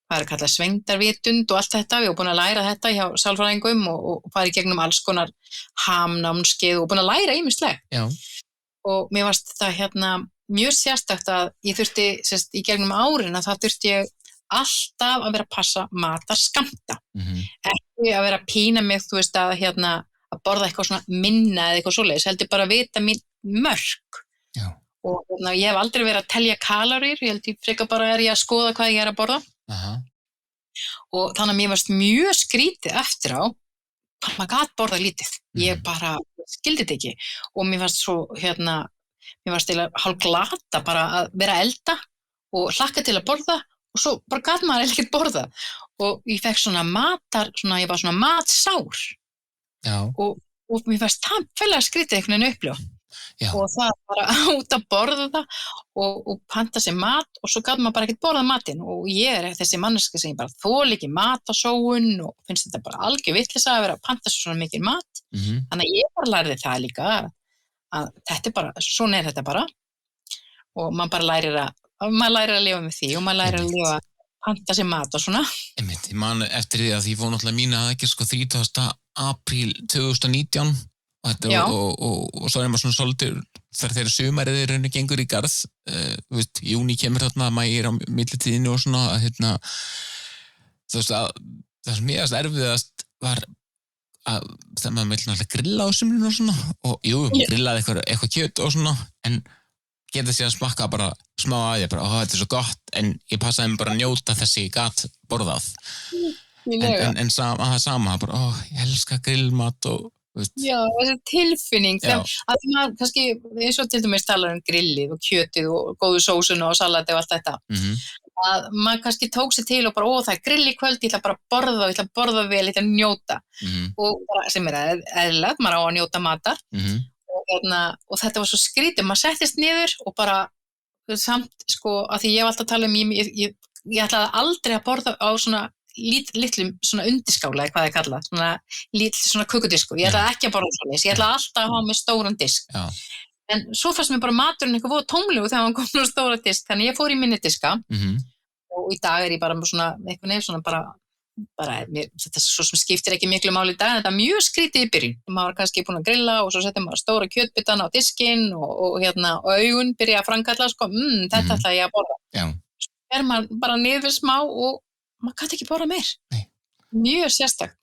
hvað er kallað svengdarvitund og allt þetta. Ég var búin að læra þetta hjá sálfræðingum og fara í gegnum alls konar hamnámskeið og búin að læra ýmislegt. Já. Og mér varst það mjög sérstakt að ég þurfti, í gegnum árin að það þurfti ég alltaf að vera að passa matarskammta. Ekki að vera að pína mig, þú veist, að borða eitthvað svona minna eða eitthvað svoleiðis, heldur bara að vita mín mörk. Já. Og ég hef aldrei verið að telja kaloríur, ég held ég frekar bara ég að skoða hvað ég er að borða. Og þannig að mér varst mjög skrítið eftir á hvað maður gat borðað lítið. Ég bara skildi þetta ekki og mér varst svo, mér varst eiginlega hálf glata bara að vera að elda og hlakka til að borða og svo bara gat maður ekkert borða. Og ég fekk svona ég var svona matsár. Já. Og mér fannst það fælega skrítið einhvern veginn upplifa. Já. Og það bara út að borða það og panta sér mat og svo gat maður bara ekkert borðað matinn og ég er þessi manneska sem ég bara þoli ekki matasóun og finnst þetta bara algjör vitleysa að vera að panta sér svona mikið mat. Þannig að ég bara lærði það líka að þetta er bara, svona er þetta bara og maður bara lærir að lifa með því og maður lærir að lifa panta sér mat og svona. Einmitt, ég man eftir því að því fór náttúrulega mína ekki 30. apríl 2019 og svo er maður svona svolítið þegar sumarið er rauninu gengur í garð veist, júní kemur þarna maður á millitíðinu og svona þú veist að það sem mjög erfiðast var að það maður vil náttúrulega grilla á sumrinu og svona og grillaði eitthvað kjöt og svona en geta sér að smakka bara smá að ég bara, þetta er svo gott en ég passaði mig bara að njóta þessi gat borðað en það sama bara, ég elska grillmat og veist. Já, þessi tilfinning að maður kannski, eins og til dæmis talar grillið og kjötið og góðu sósuna og salati og allt þetta að maður kannski tók sér til og bara, það er grill í kvöld, ég ætla bara að borða og ég ætla að borða vel, ég ætla að njóta og bara, sem er eðlilegt, maður á að njóta matar og þetta var svo skrítið, maður settist niður og bara samt, sko, að því ég var alltaf að tala ég ætlaði aldrei að borða á svona litlum svona undiskála eða hvað það kallað, svona kukudiskur ég ætlaði ekki að borða svona, ég ætlaði alltaf að hafa með stóran disk en svo fannst mér bara maturinn eitthvað voða tómlegu þegar hann kom með stóra disk, þannig ég fór í minni diska og í dag er ég bara með svona, eitthvað nefn svona bara þetta svo sem skiptir ekki miklu máli í dag, þetta mjög skrítið í byrjun. Maður var kannski búin að grilla og svo settir maður stóra kjötbitana á diskinn og augun byrja að framkalla, sko, þetta ætla ég að borða. Já. Svo maður bara niður smá og maður kann ekki borða meir. Nei. Mjög sérstakt.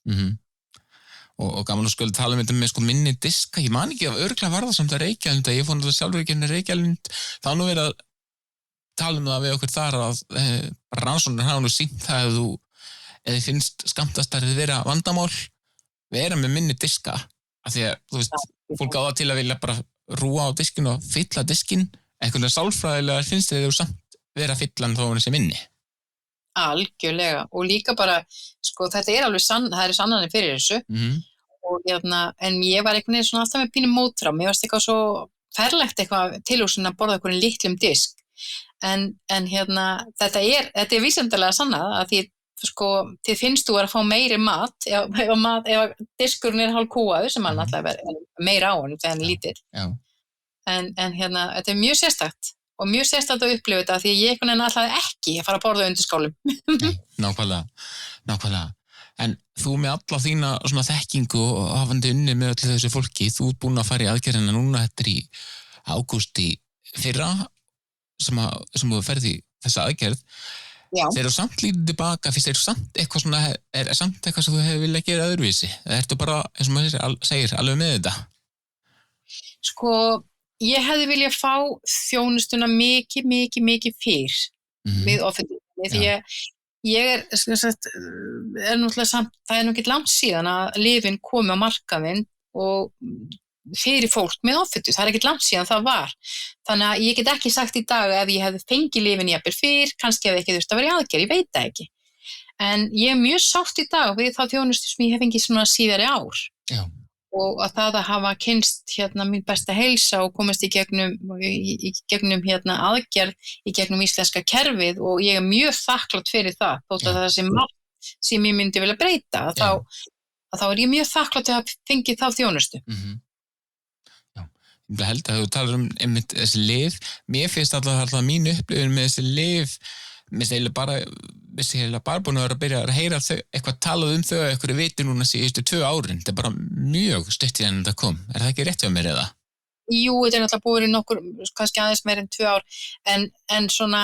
Og gaman að sköldu tala þetta með minni diska, ég man ekki að örugglega var það samt að Reykjalund, ég fór náttúrulega sjálfur ekki henni Reykjalund, þá nú verið að tala það við okkur þar að rannsóknir hafa nú sýnt það ef þið finnst skammtastarfið vera vandamál, vera með minni diska, af því að, þú veist, fólk á það til að vilja bara rúa á diskin og fylla diskin, einhvern veginn sálfræðilega finnst þið samt vera fyllan þó hún sé minni. Algjörlega, og líka bara, sko, þetta alveg það eru sannanir fyrir þessu, og en ég var einhvern veginn svona alltaf með pínum mótfram, mér varst eitthvað svo ferlegt eitthvað tilhugsun að borða einhvern litlum disk, en þetta er vísindalega sannað að því, sko, þið finnst þú að fá meiri mat ef diskurinn hálf kúaður sem hann alltaf meira á hann þegar hann lítill. En þetta mjög sérstakt og mjög sérstakt að upplifa þetta því ég einhvern veginn alltaf ekki að fara að borða undir skálum. Nákvæmlega. En þú með alla þína svona þekkingu og hafandi unni með öllu þessu fólki, þú ert búin að fara í aðgerðina núna, þetta í ágúst í fyrra sem þú ferði í þessa aðgerð. Já. Þeir eru samt lítið tilbaka, fyrst þeir eru samt eitthvað svona, samt eitthvað sem þú hefur viljað gera öðruvísi? Eða ertu bara, eins og maður segir, alveg með þetta? Sko, ég hefði viljað fá þjónustuna mikið fyrr við offentligni, því ég náttúrulega samt, það nú ekki langt síðan að lyfin komi á markaðinn og fyrir fólk með offitu, það ekki langt síðan það var. Þannig að ég get ekki sagt í dag ef ég hefði fengið lyfin jafnvel fyrr, kannski hefði ekki þurft að vera í aðgerð, ég veit það ekki. En ég mjög sátt í dag við þá þjónustu sem ég hef fengið svona síðari ár. Já. Og að það að hafa kynnst mín besta heilsa og komast í gegnum aðgerð í gegnum íslenska kerfið og ég mjög þakklátt fyrir það, þótt að það sem ég myndi vilja breyta, þá ég mjög þakklátt að hafa fengið þá þjónustu. Ég held að þú talar einmitt þessi lyf, mér finnst alltaf mín upplifun með þessi lyf, mér finnst eiginlega bara búin að vera að byrja að heyra eitthvað talað þau að einhverju viti núna síðustu 2 árin, þetta bara mjög stutt síðan þetta kom, er það ekki rétt hjá mér eða? Jú, þetta náttúrulega búið í nokkur, kannski aðeins meir en 2 ár, en svona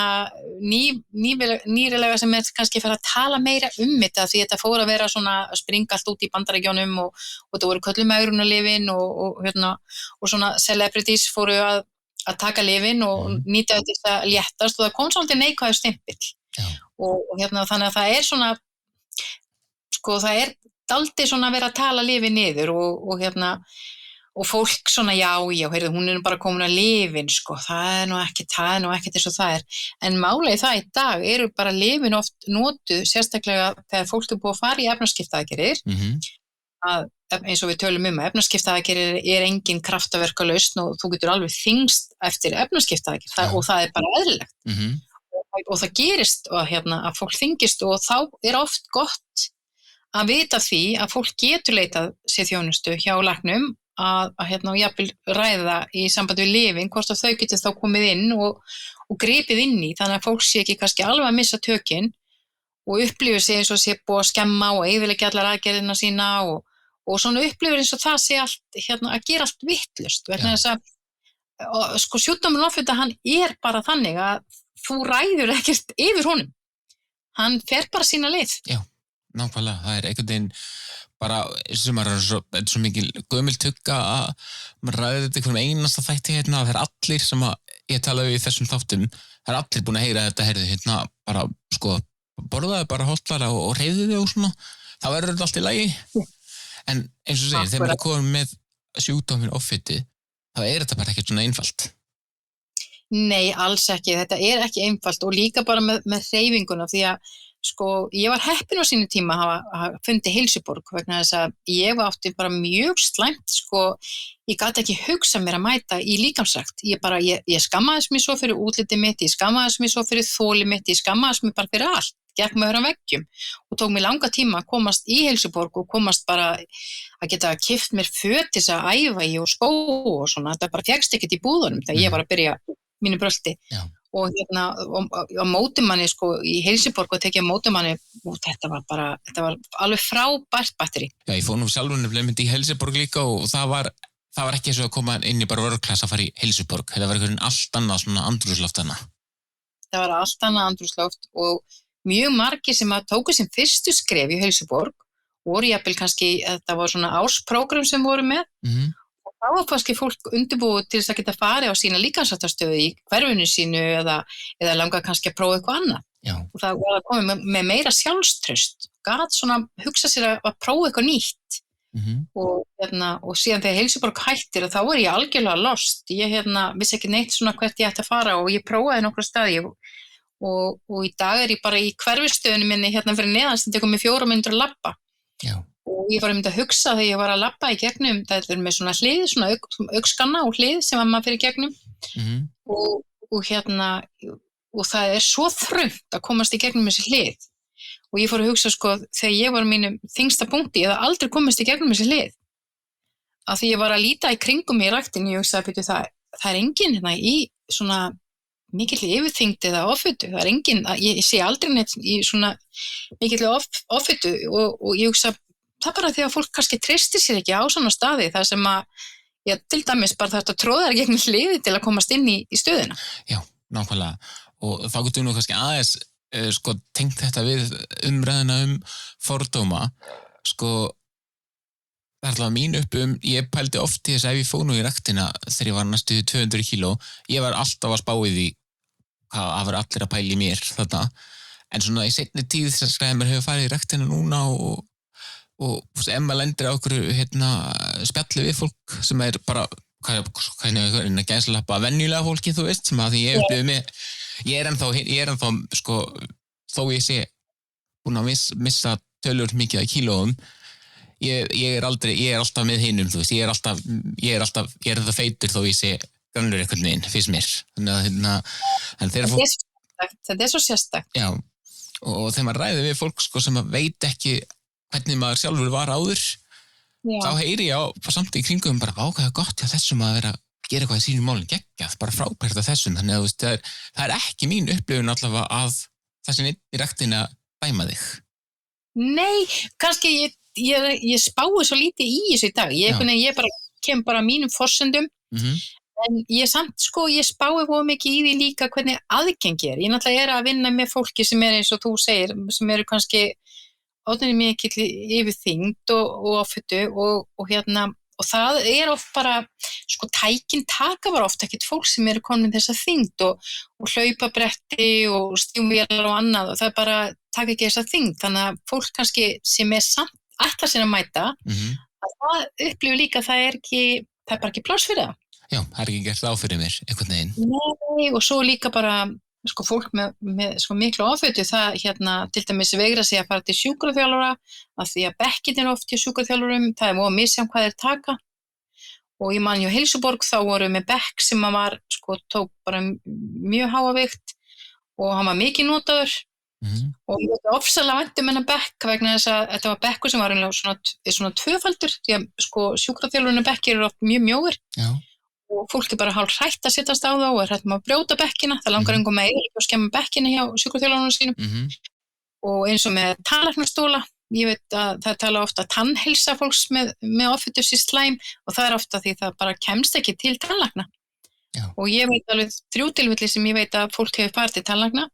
nýrilega sem kannski fyrir að tala meira þetta, því þetta fór að vera svona að springa allt út í Bandaríkjunum og þetta voru köllumægrunarlyfin og svona celebrities fóru að taka lyfin og nýta þetta léttast og það kom svolítið neikvæður stimpill. Og þannig að það er svona, sko, það dálítið svona að vera að tala lyfin niður og fólk svona, heyrðu, hún nú bara komin að lyfin, sko, það nú ekkert eins og það en málið það í dag eru bara lyfin oft notuð, sérstaklega þegar fólk búið að fara í efnaskiptaaðgerðir, að eins og við tölum að efnaskiptaaðgerðir engin kraftaverkalausn og þú getur alveg þyngst eftir efnaskiptaaðgerð og það bara eðlilegt. Og það gerist að fólk þyngist og þá oft gott að vita því að fólk getur leitað sér þjónustu hjá læknum að jafnvel ræða í sambandi við lyfin, hvort að þau getur þá komið inn og gripið inn í, þannig að fólk sé ekki kannski alveg að missa tökin og upplifir sig eins og sé búið að skemma og eyðileggja allar aðgerðina sína og svona upplifir eins og það sé allt, að gera allt vitlaust, vegna þess að sko sjúkdómurinn offita, hann bara þannig að þú ræður ekkert yfir honum, hann fer bara sína leið. Já, nákvæmlega, það einhvern veginn bara, sem er svo mikil gömul tugga að maður ræður þetta einhvern einasta þætti það allir sem ég talaði við í þessum þáttum, það allir búin að heyra þetta, heyrðu, bara, sko, borðaðu bara hollara og hreyfðu þig og svona, þá verður þetta allt í lagi. En eins og segir, þegar maður komið með sjúkdóminn offiti, þá þetta bara ekkert svona einfalt. Nei, alls ekki, þetta ekki einfalt og líka bara með hreyfinguna, því að sko, ég var heppin á sínu tíma að hafa fundið Heilsuborg vegna þess að ég átti bara mjög slæmt, sko, ég gat ekki hugsað mér að mæta í líkamsrækt, ég skammaðist mig svo fyrir útlitið mitt, ég skammaðist mig svo fyrir þolið mitt, ég skammaðist mig bara fyrir allt, gekk með höra veggjum og tók mér langa tíma að komast í Heilsuborg og komast bara að geta keypt mér föt til að æfa í og skó og svona, þetta bara fékkst ekkert í búðunum þegar ég var að byrja mínu brölti og á móti manni sko í Heilsiborg og tekið á móti manni og þetta var alveg frábært batteri. Já, ég fór nú sjálfur nefnilega í Heilsiborg líka og það var ekki eins og að koma inn í bara vörklass að fara í Heilsiborg. Þetta var einhvern allt annað svona andrúmsloft þarna. Það var allt annað andrúmsloft og mjög margir sem að tóku sem fyrstu skref í Heilsiborg voru jafnvel kannski, þetta var svona ársprógram sem voru með og þá var kannski fólk undirbúið til þess að geta farið á sína líkamsræktarstöðu í hverfinu sínu eða langa kannski að prófa eitthvað annað. Já. Og það var að koma með meira sjálfstraust, gat svona hugsa sér að prófa eitthvað nýtt. Og síðan þegar Heilsiborg hættir þá var ég algjörlega lost. Ég vissi ekki neitt svona hvert ég ætti að fara og ég prófaði nokkra staði og í dag ég bara í hverfistöðunum minni fyrir neðan sem tekur mig 4 mínútur að labba. Já. Og ég var að hugsa þegar ég var að labba í gegnum, það með svona hlið, svona augskanna og hlið sem að maður fyrir gegnum og það svo þröngt að komast í gegnum þessi hlið og ég fór að hugsa sko þegar ég var á mínum þyngsta punkti, ég hafði aldrei komist í gegnum þessi hlið af því ég var að líta í kringum í ræktinni og ég hugsaði betur það enginn í svona mikill yfirþyngd eða offitu, það enginn, ég sé aldrei neitt í svona mikill offitu og ég hugsa það bara því að fólk kannski treystir sér ekki á svona staði þar sem að ég til dæmis bara þetta tróðar gegnum hliði til að komast inn í stöðina. Já, nákvæmlega og þá getum við nú kannski aðeins sko tengt þetta við umræðina fordóma sko það alltaf mín ég pældi oft í þess að ef ég fór nú í ræktina þegar ég var næstu 200 kíló ég var alltaf að spá í því hvað að vera allir að pæla í mér þarna en svona í seinni tíð þess að skræði mér hefur farið í ræktina núna og ef maður lendir á okkur spjalli við fólk sem bara hvernig gæslappa venjulega fólki þú veist sem að því ég upplifði mig ég er ennþá sko þó ég sé búin að missa tölur mikið af kílóum ég er alltaf með hinum þú veist ég er það feitur þó ég sé gamlur einhvern veginn fyrst mér þannig að þetta svo sérstakt já og þegar maður ræði við fólk sko sem að veit ekki hvernig maður sjálfur var áður þá heyri ég á samt í kringum bara ákveða gott hjá þessum að vera að gera eitthvað í sínum málum geggjað, bara frábært af þessum þannig að það ekki mín upplifun allavega að það sem í ræktina dæma þig. Nei, kannski ég spái svo lítið í þessu í dag ég bara kem bara mínum forsendum en ég samt sko ég spái of mikið í því líka hvernig aðgengi ég náttúrulega að vinna með fólki sem eins og þú segir, sem kannski ótrúlega mikill yfirþyngd og offitu og það oft bara, sko tækin taka bara oft ekkert fólk sem komin þessa þyngd og hlaupabretti og stígvélar og annað og það bara taka ekki þessa þyngd, þannig að fólk kannski sem samt ætlar sér að mæta, að það upplifir líka að það bara ekki pláss fyrir það. Já, það ekki gert ráð fyrir mér, einhvern veginn. Nei, og svo líka bara sko fólk með sko miklu offitu það til dæmis veigra sig að fara til sjúkraþjálfara af því að bekkirnir oft í sjúkraþjálfurum það of misjafnt hvað þeir taka og ég man hjá Heilsiborg þá voru með bekk sem var sko tók bara mjög háa vigt og hann var mikið notaður og ég veit ofsalega vænt hennar bekk vegna þess að þetta var bekkur sem var svona tvöfaldur því að sko sjúkraþjálfurinn bekkir oft mjög mjóir. Já. Og fólk bara hálf hrætt að sittast á þá og hrætt að brjóta bekkina, það langar einhver með og skemma bekkina hjá sjúkraþjálfarunum sínum og eins og með tannlæknastóla, ég veit að það tala ofta tannheilsa fólks með offitu sér slæm og það ofta því það bara kemst ekki til tannlækna og ég veit alveg 3 tilfelli sem ég veit að fólk hefur farið til tannlækna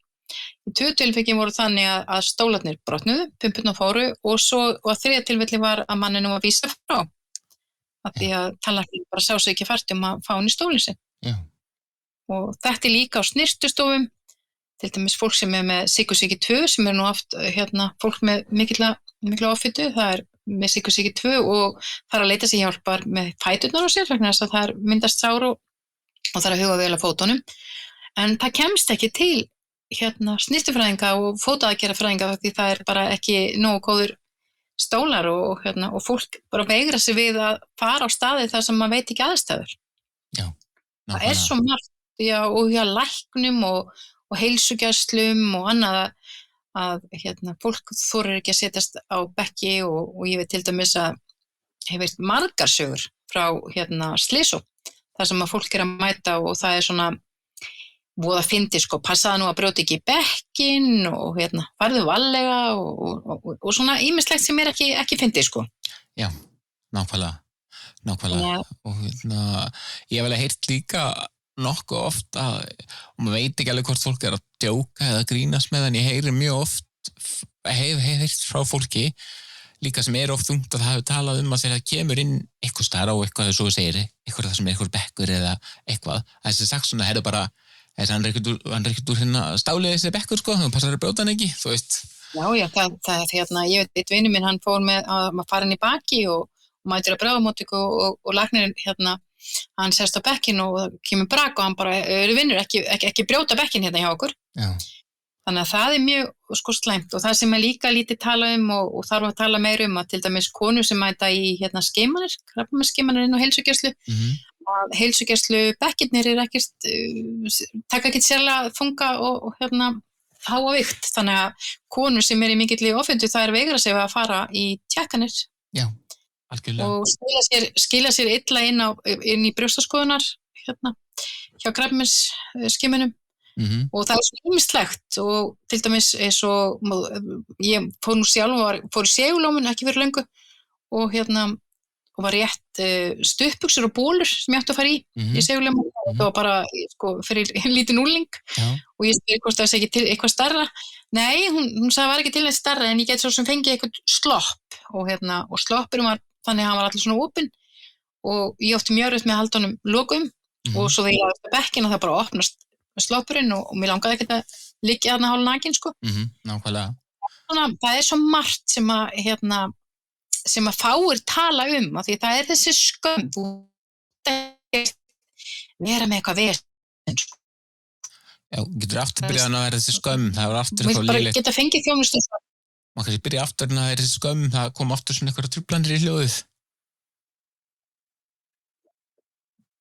í 2 tilfelli voru þannig að stólarnir brotnuðu, pumpurnar fóru og 3 tilfelli var að manninu var vísa frá af því að tannlæknir bara sá sig ekki fært að fá hann í stólinn sinn. Já. Og þetta líka á snyrtustofum, til dæmis fólk sem með sykursýki 2 sem nú oft fólk með mikla offitu, það með sykursýki 2 og það að leita sér hjálpar með fæturnar á sér, vegna þess að það myndast sár og það að huga vel að fótunum. En það kemst ekki til snyrtufræðinga og fótaaðgerðafræðinga því það bara ekki nógu góður stólar og fólk bara veigra sig við að fara á staði þar sem maður veit ekki aðstæður. Já. Það svo margt, og hjá læknum og heilsugæslum og annað að fólk þorir ekki að setjast á bekki og ég veit til dæmis að hefur margar sögur frá slysó, þar sem að fólk að mæta og það svona voða fyndi sko, passaði nú að brjóta ekki í bekkinn og farðu varlega og svona ýmislegt sem ekki fyndi sko. Já, nákvæmlega. Og ég hef alveg heyrt líka nokkuð oft og maður veit ekki alveg hvort fólk að djóka eða grínast með, en ég heyri mjög oft, hef heyrt frá fólki líka sem oft þungt að það hefur talað að þegar það kemur inn eitthvað starf á eitthvað, svo segir eitthvað það sem eitthvað bekkur eða eitthvað, að þessi sagt svona, bara hann er ekkert úr stálið þessi bekkur sko, hann passar að brjóta hann ekki, þú veist. Já, það ég veit, einn vinur minn, hann fór með að fara inn í baki og mætir að bráðamóttöku og læknirinn hann sest á bekkinn og kemur brak og hann bara, vinnur, ekki brjóta bekkinn hjá okkur. Já. Þannig að það mjög sko slæmt og það sem líka lítið tala og þarf að tala meir að til dæmis konur sem mæta í skeimanir, krabbameinsskeimanir inn á heilsugæslu, að heilsugæslu bekkinnir ekkert, taka ekki sérlega þunga og háa vikt, þannig að konur sem í mikilli offitu, það veigra sig að fara í tjekkanir. Já. Algjörlega. Og skila sér illa inn í brjóstaskoðunar hjá krabbameinsskimunum. Og það svo ýmislegt og til dæmis ég fór nú sjálf fór í segulómun ekki fyrir löngu og var rétt stuttbuxur og bólur sem ég átti að fara í segulómun, það var bara sko, fyrir lítið núling og ég spyr hvort það sé ekki til eitthvað starra. Nei, hún sagði var ekki til neitt starra, en ég geti svo sem fengið eitthvað slopp og sloppurinn var þannig að hann var allir svona opinn og ég átti mjög rauð með að halda honum lokum og svo þegar ég lagði upp bekkinn og það bara opnast sloppurinn og mér langaði ekkert að liggja þarna hálf nakin sko. Nákvæmlega. Þannig að það svo margt sem að fáir tala að því það þessi skömm þú vera með eitthvað vesen sko. Já, getur aftur byrjað að vera þessi skömm, það var aftur eitthvað lélegt. Þú bara geta fengið þjónustu sko. Maður kannski byrja aftur að vera þessi skömm, það kom aftur svona eitthvað truflanir í hljóðið.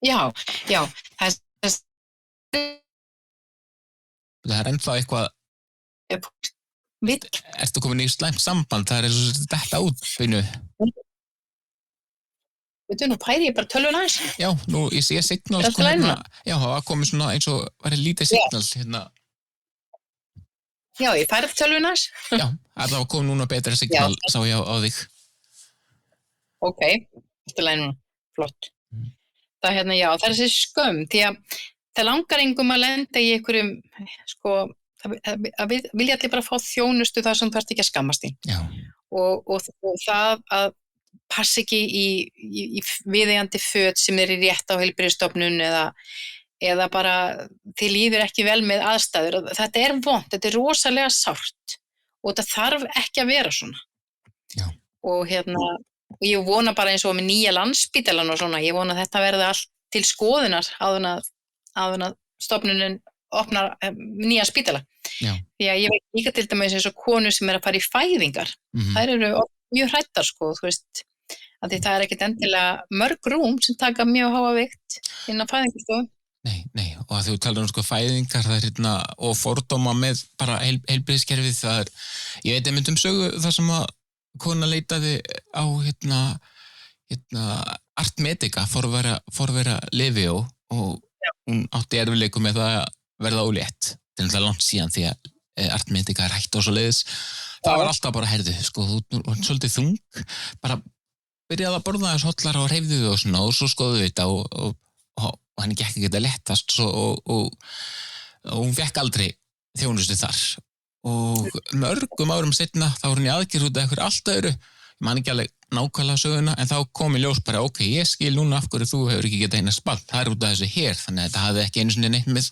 Já, það ennþá eitthvað Ertu komin í slæmt samband, það eins og þetta út beinu. Veitu, nú pæri ég bara tölvun aðeins. Já, nú ég sé signal sko já, það var komið svona eins og var lítið signal Já, ég færi tölvun aðeins. Já, það var komið núna betra signal sá ég á þig. Ok, þetta læg núna, flott. Það já, það þessi skömm, því að það langar engum að lenda í einhverjum, sko, að vilja allir bara fá þjónustu þar sem þú þarft ekki að skammast þín. Já. Og það að passa ekki í viðeigandi föt sem í rétt á heilbrigðisstofnun eða bara þið líður ekki vel með aðstæður. Þetta vont, þetta rosalega sárt og þetta þarf ekki að vera svona. Já. Og ég vona bara eins og með nýja Landspítalann og svona, ég vona að þetta verði allt til skoðunar áður en að stofnunin opnar nýja spítala. Já. Því að ég veit líka til dæmis eins og konur sem að fara í fæðingar. Þær eru mjög hrættar, sko, þú veist, að því það ekkert endilega mörg rúm sem taka mjög háa vikt inn á fæðingarstofu. Nei, og að þú talar sko fæðingar, það og fordóma með bara heilbrigðiskerfið, ég veit einmitt sögu þar sem að kona leitaði á Artmedica forvera Livio og hún átti erfiðleikum með það að verða ólétt. Þetta náttúrulega langt síðan því að Artmedica hætt og svo leiðis. Það var alltaf bara, heyrðu, sko, þú var svolítið þung, bara byrjaði að borða þess hotlar og hreyfðu þau og svona og svo skoðuðu þetta og henni gekk ekki að lettast og hún fekk aldrei þjónustu þar. Og mörgum árum seinna þá var hún í aðgerð út af einhver allt öðru, ég man ekki alveg nákvæmlega söguna, en þá kom í ljós bara, ok, ég skil núna af hverju þú hefur ekki getað eina spalt, það út af þessu hér, þannig að þetta hafði ekki einu sinni neitt með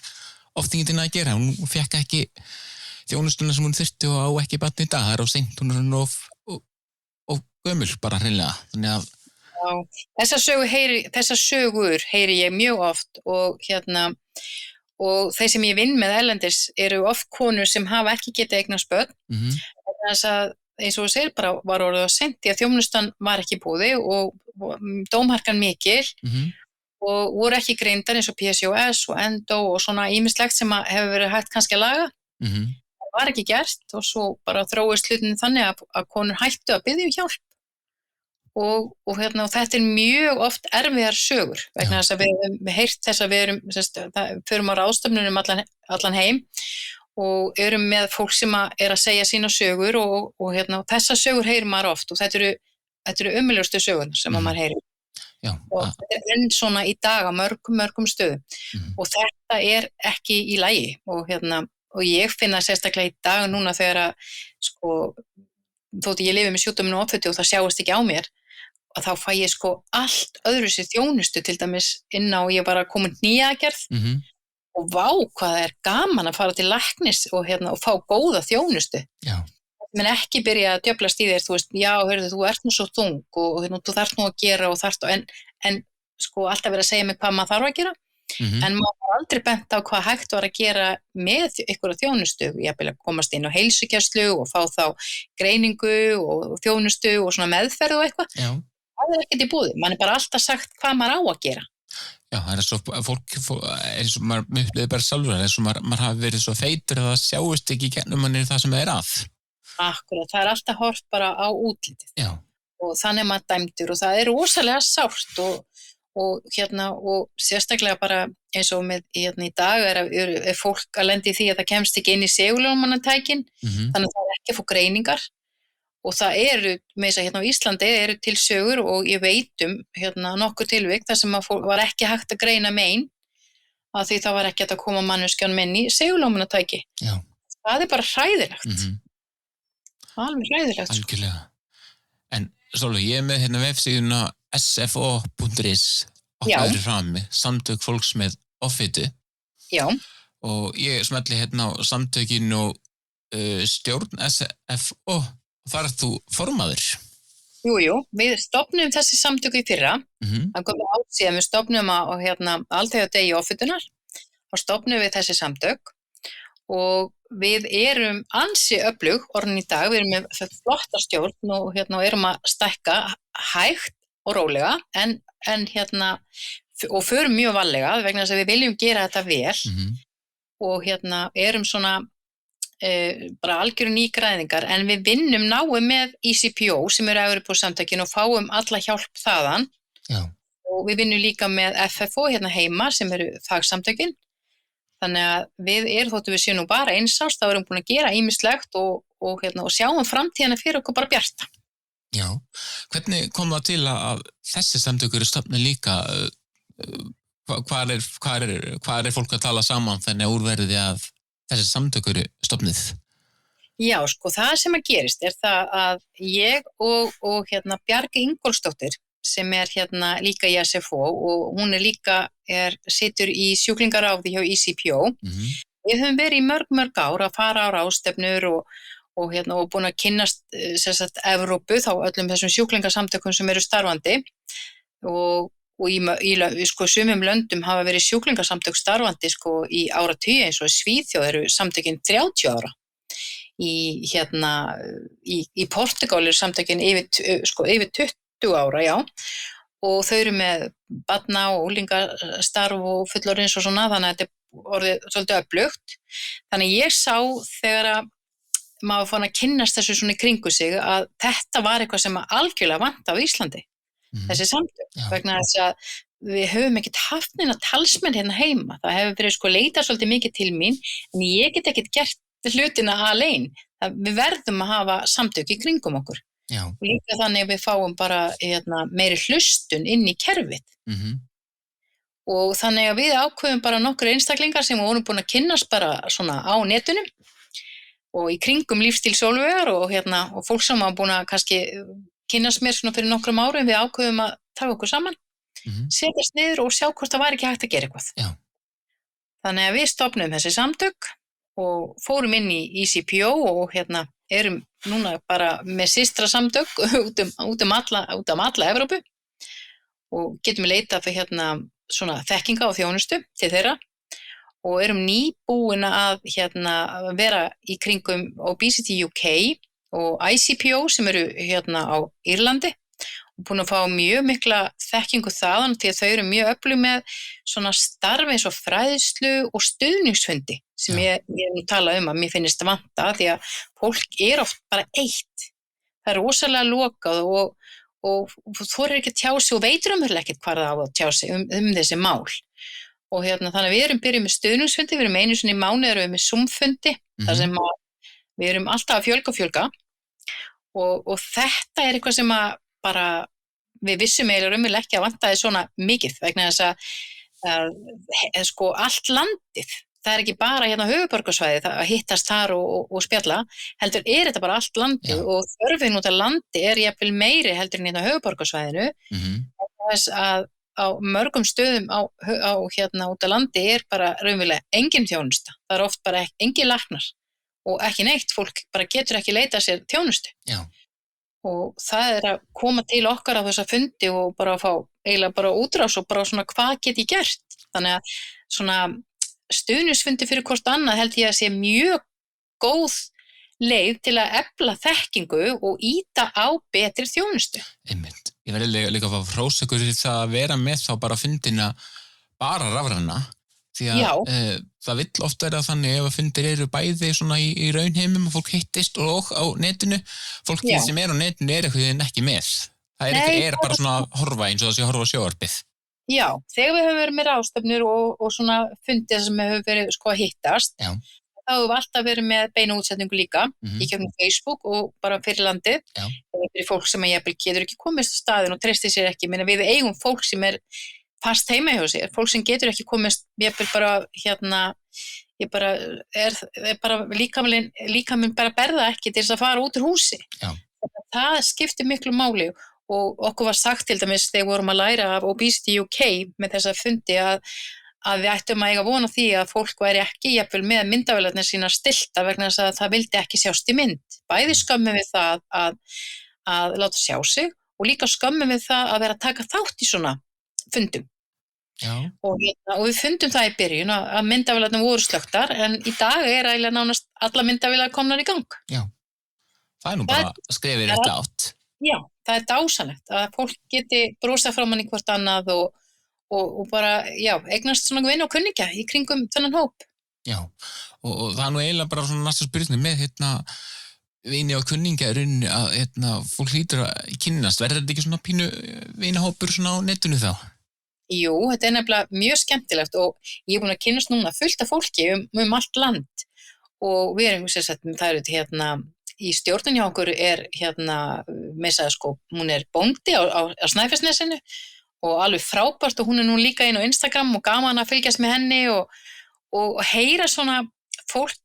ofþyngdina að gera, hún fekk ekki þjónustuna sem hún þurfti og á ekki barn í dag, það á seint, hún of gömul bara hreinlega, þannig að Þessar sögur heyri ég mjög oft og þeir sem ég vinn með erlendis eru oft konur sem hafa ekki getað eignast börn. Þess að eins og þú segir bara var orðið að seint því að þjónustan var ekki í boði og dómharkan mikil og voru ekki greindar eins og PCOS og endo og svona ýmislegt sem hefur verið hægt kannski að laga. Það var ekki gert og svo bara þróist hlutin þannig að konur hættu að biðja hjálp. og þetta mjög oft erfiðar sögur vegna þess að við höfum heyrt þess að við förum á ráðstefnunum allan heim og erum með fólk sem að segja sína sögur og þessa sögur heyrir maður oft og þetta eru ömurlegustu sögur sem maður heyrir. Já, og þetta enn svona í dag á mörgum stöðum og þetta ekki í lagi og ég finna sérstaklega í dag núna þegar að sko, þótt ég lifi með sjúkdóminn og offitu og það sjáist ekki á mér og þá fæ ég sko allt öðru sér þjónustu til dæmis inn á ég bara komin nýjagerð og vá hvað gaman að fara til læknis og fá góða þjónustu. Já. Men ekki byrja að djöflast í þér, þú veist, já, heyrðu, þú ert nú svo þung og þú þarft nú að gera og en sko alltaf verið að segja mig hvað maður þarf að gera, en maður har aldrei bent á hvað hægt var að gera með einhverja þjónustu, ég vil komast inn á heilsugæslu og fá þá greiningu og þjónustu og svona meðferð og eitthvað, það ekkert í búði, mann bara alltaf sagt hvað maður á að gera. Já, það svo, fólk eins og maður upplifir bara sjálfur, eins og maður hafi verið svo feitur að það sjáist ekki í gennum manni það sem að. Akkurat, það alltaf hort bara á útlitið. Já. Og þannig maður dæmdur og það rosalega sárt og sérstaklega bara eins og með í dag fólk að lendi í því að það kemst ekki inn í segulómannatækin, þannig að það ekki að fá greiningar og það með þess að á Íslandi til sögur og ég veit nokkur tilvik þar sem var ekki hægt að greina mein að því það var ekki að koma manneskjánum inn í segulómannatæki. Já. Það bara hræðilegt. Alveg hræðilegt. Algjörlega. En Sólveig, ég með vefsíðuna sfo.is opnaður frammi, samtök fólks með offitu. Já. Og ég smelli á samtökin og stjórn SFO og þar þú formaður. Jú, við stofnum þessi samtöku í fyrra. Það komið síðan við stofnum alþjóðadegi offitunar og stofnum við þessi samtök og við ansi öflug orðin í dag, við með flotta stjórn og erum að stækka hægt og rólega en og förum mjög varlega vegna þess að við viljum gera þetta vel og erum svona bara algjöru nýgræðingar en við vinnum náið með ECPO sem Evrópusamtökin og fáum alla hjálp þaðan. Já. Og við vinnum líka með FFO heima sem fagsamtökin. Þannig að við þóttu við séum nú bara eins árs, þá erum búin að gera ýmislegt og sjáum framtíðina fyrir okkur bara bjarta. Já, hvernig kom það til að þessi samtökur stofnuð líka? Hvað fólk að tala saman þannig að úrverði að þessi samtökur stofnuð? Já, sko, það sem að gerist það að ég og Bjargi Ingólfsdóttir sem líka í SFO og hún líka situr í sjúklingaráði hjá ECPO. Við höfum verið í mörg ár að fara á ráðstefnur og búin að kynnast Evrópu þá öllum þessum sjúklingasamtökum sem starfandi og í sumum löndum hafa verið sjúklingasamtök starfandi í áratugi eins og í Svíþjóð samtökin 30 ára. Í Portúgal samtökin yfir 20 ára, já, og þau með barna og unglingastarf og fullorðins og svona, þannig að þetta orðið svolítið öflugt. Þannig ég sá þegar að maður fann að kynnast þessu svona í kringu sig að þetta var eitthvað sem algjörlega vant á Íslandi, þessi samtök, vegna þess að við höfum ekkert haft neina talsmenn heima. Það hefur verið leitað svolítið mikið til mín, en ég get ekkert gert hlutina alein. Við verðum að hafa samtök í kringum okkur. Já. Og líka þannig að við fáum bara meiri hlustun inn í kerfið. Og þannig að við ákveðum bara nokkur einstaklingar sem vorum búin að kynnast bara svona á netunum og í kringum lífstíl Sólveigar og fólk sem var búin að kannski kynnast mér svona fyrir nokkrum árum, við ákveðum að taka okkur saman, setjast niður og sjá hvort það var ekki hægt að gera eitthvað. Já. Þannig að við stofnum þessi samtök og fórum inn í ECPO og erum núna bara með systra samtök út um alla Evrópu og getum við leitað fyrir svona þekkinga og þjónustu til þeirra og erum nýbúin að vera í kringum Obesity UK og ICPO sem á Írlandi og búin að fá mjög mikla þekkingu þaðan því að þau eru mjög öflug með svona starfi eins og fræðslu og stuðningsfundi sem ég tala að mér finnst vanta því að fólk oft bara eitt. Það rosalega lokað og þorir ekki að tjá sig og veitur ekkert hvað það á að tjá sig þessi mál. Og þannig að við byrjuð með stuðningsfundi, við einu sinni í mánuði erum við með Zoom-fundi, þar sem við erum alltaf að fjölga og þetta eitthvað sem að bara við vissum eiginlega ekki að vantaði svona mikið vegna þess að sko allt landið, það ekki bara höfuðborgarsvæðið að hittast þar og spjalla, heldur þetta bara allt landið og þörfin út af landi jafnvel meiri heldur en höfuðborgarsvæðinu þess að á mörgum stöðum út af landi bara raunverulega engin þjónusta, það oft bara engin læknar og ekki neitt, fólk bara getur ekki leitað sér þjónustu. Já. Og það að koma til okkar á þessa fundi og bara að fá eiginlega bara útrás og bara svona hvað get ég gert. Þannig að svona stuðningsfundi fyrir hvort annað held ég að sé mjög góð leið til að efla þekkingu og ýta á betri þjónustu. Einmitt. Ég verði líka að fá hrós ykkur fyrir það að vera með þá bara fundina bara rafræna. Því að það vill oft vera þannig ef að fundir eru bæði svona í raunheimum og fólk hittist og á netinu. Fólki sem á netinu eitthvað ekki með. Það bara svona að horfa eins og það sé að horfa á sjónvarpið. Já, þegar við höfum verið með ráðstefnur og svona fundir sem höfum verið sko að hittast, þá höfum við alltaf verið með beina útsetningu líka í gegnum Facebook og bara fyrir landið. Fyrir fólk sem getur ekki komist á staðinn og treystir sér ekki. Við eigum fólk sem fast heima hjá sér, fólk sem getur ekki komist, ég bara líkaminn bara berða ekki til þess að fara út úr húsi. Já. Það skiptir miklu máli og okkur var sagt til dæmis þegar við vorum að læra af Obesity UK með þessa fundi að við ættum að eiga vona því að fólk væri ekki jafnvel með myndavélarnar sína stillta vegna þess að það vildi ekki sjást í mynd. Bæði skömmum við það að láta sjá sig og líka skömmum við það að vera að taka þátt í svona fundum. Og við fundum það í byrjun að myndavélarnar voru slöktar en í dag eiginlega nánast alla myndavélar komnar í gang. Já, það nú bara skrefið rétt átt. Já, það dásanlegt að fólk geti brosað frá manni hvort annað og bara, eignast svona vini og kunningja í kringum þennan hóp. Já, og það nú eiginlega bara svona næsta spurning með vini og kunningja að fólk hlýtur að kynnast. Verður þetta ekki svona pínu vinahópur svona á netinu þá? Jú, þetta nefnilega mjög skemmtilegt og ég búin að kynnast núna fullt af fólki allt land og við erum það í stjórnun hjá okkur hún bóndi á Snæfellsnesinu og alveg frábært og hún nú líka inn á Instagram og gaman að fylgjast með henni og heyra svona fólk,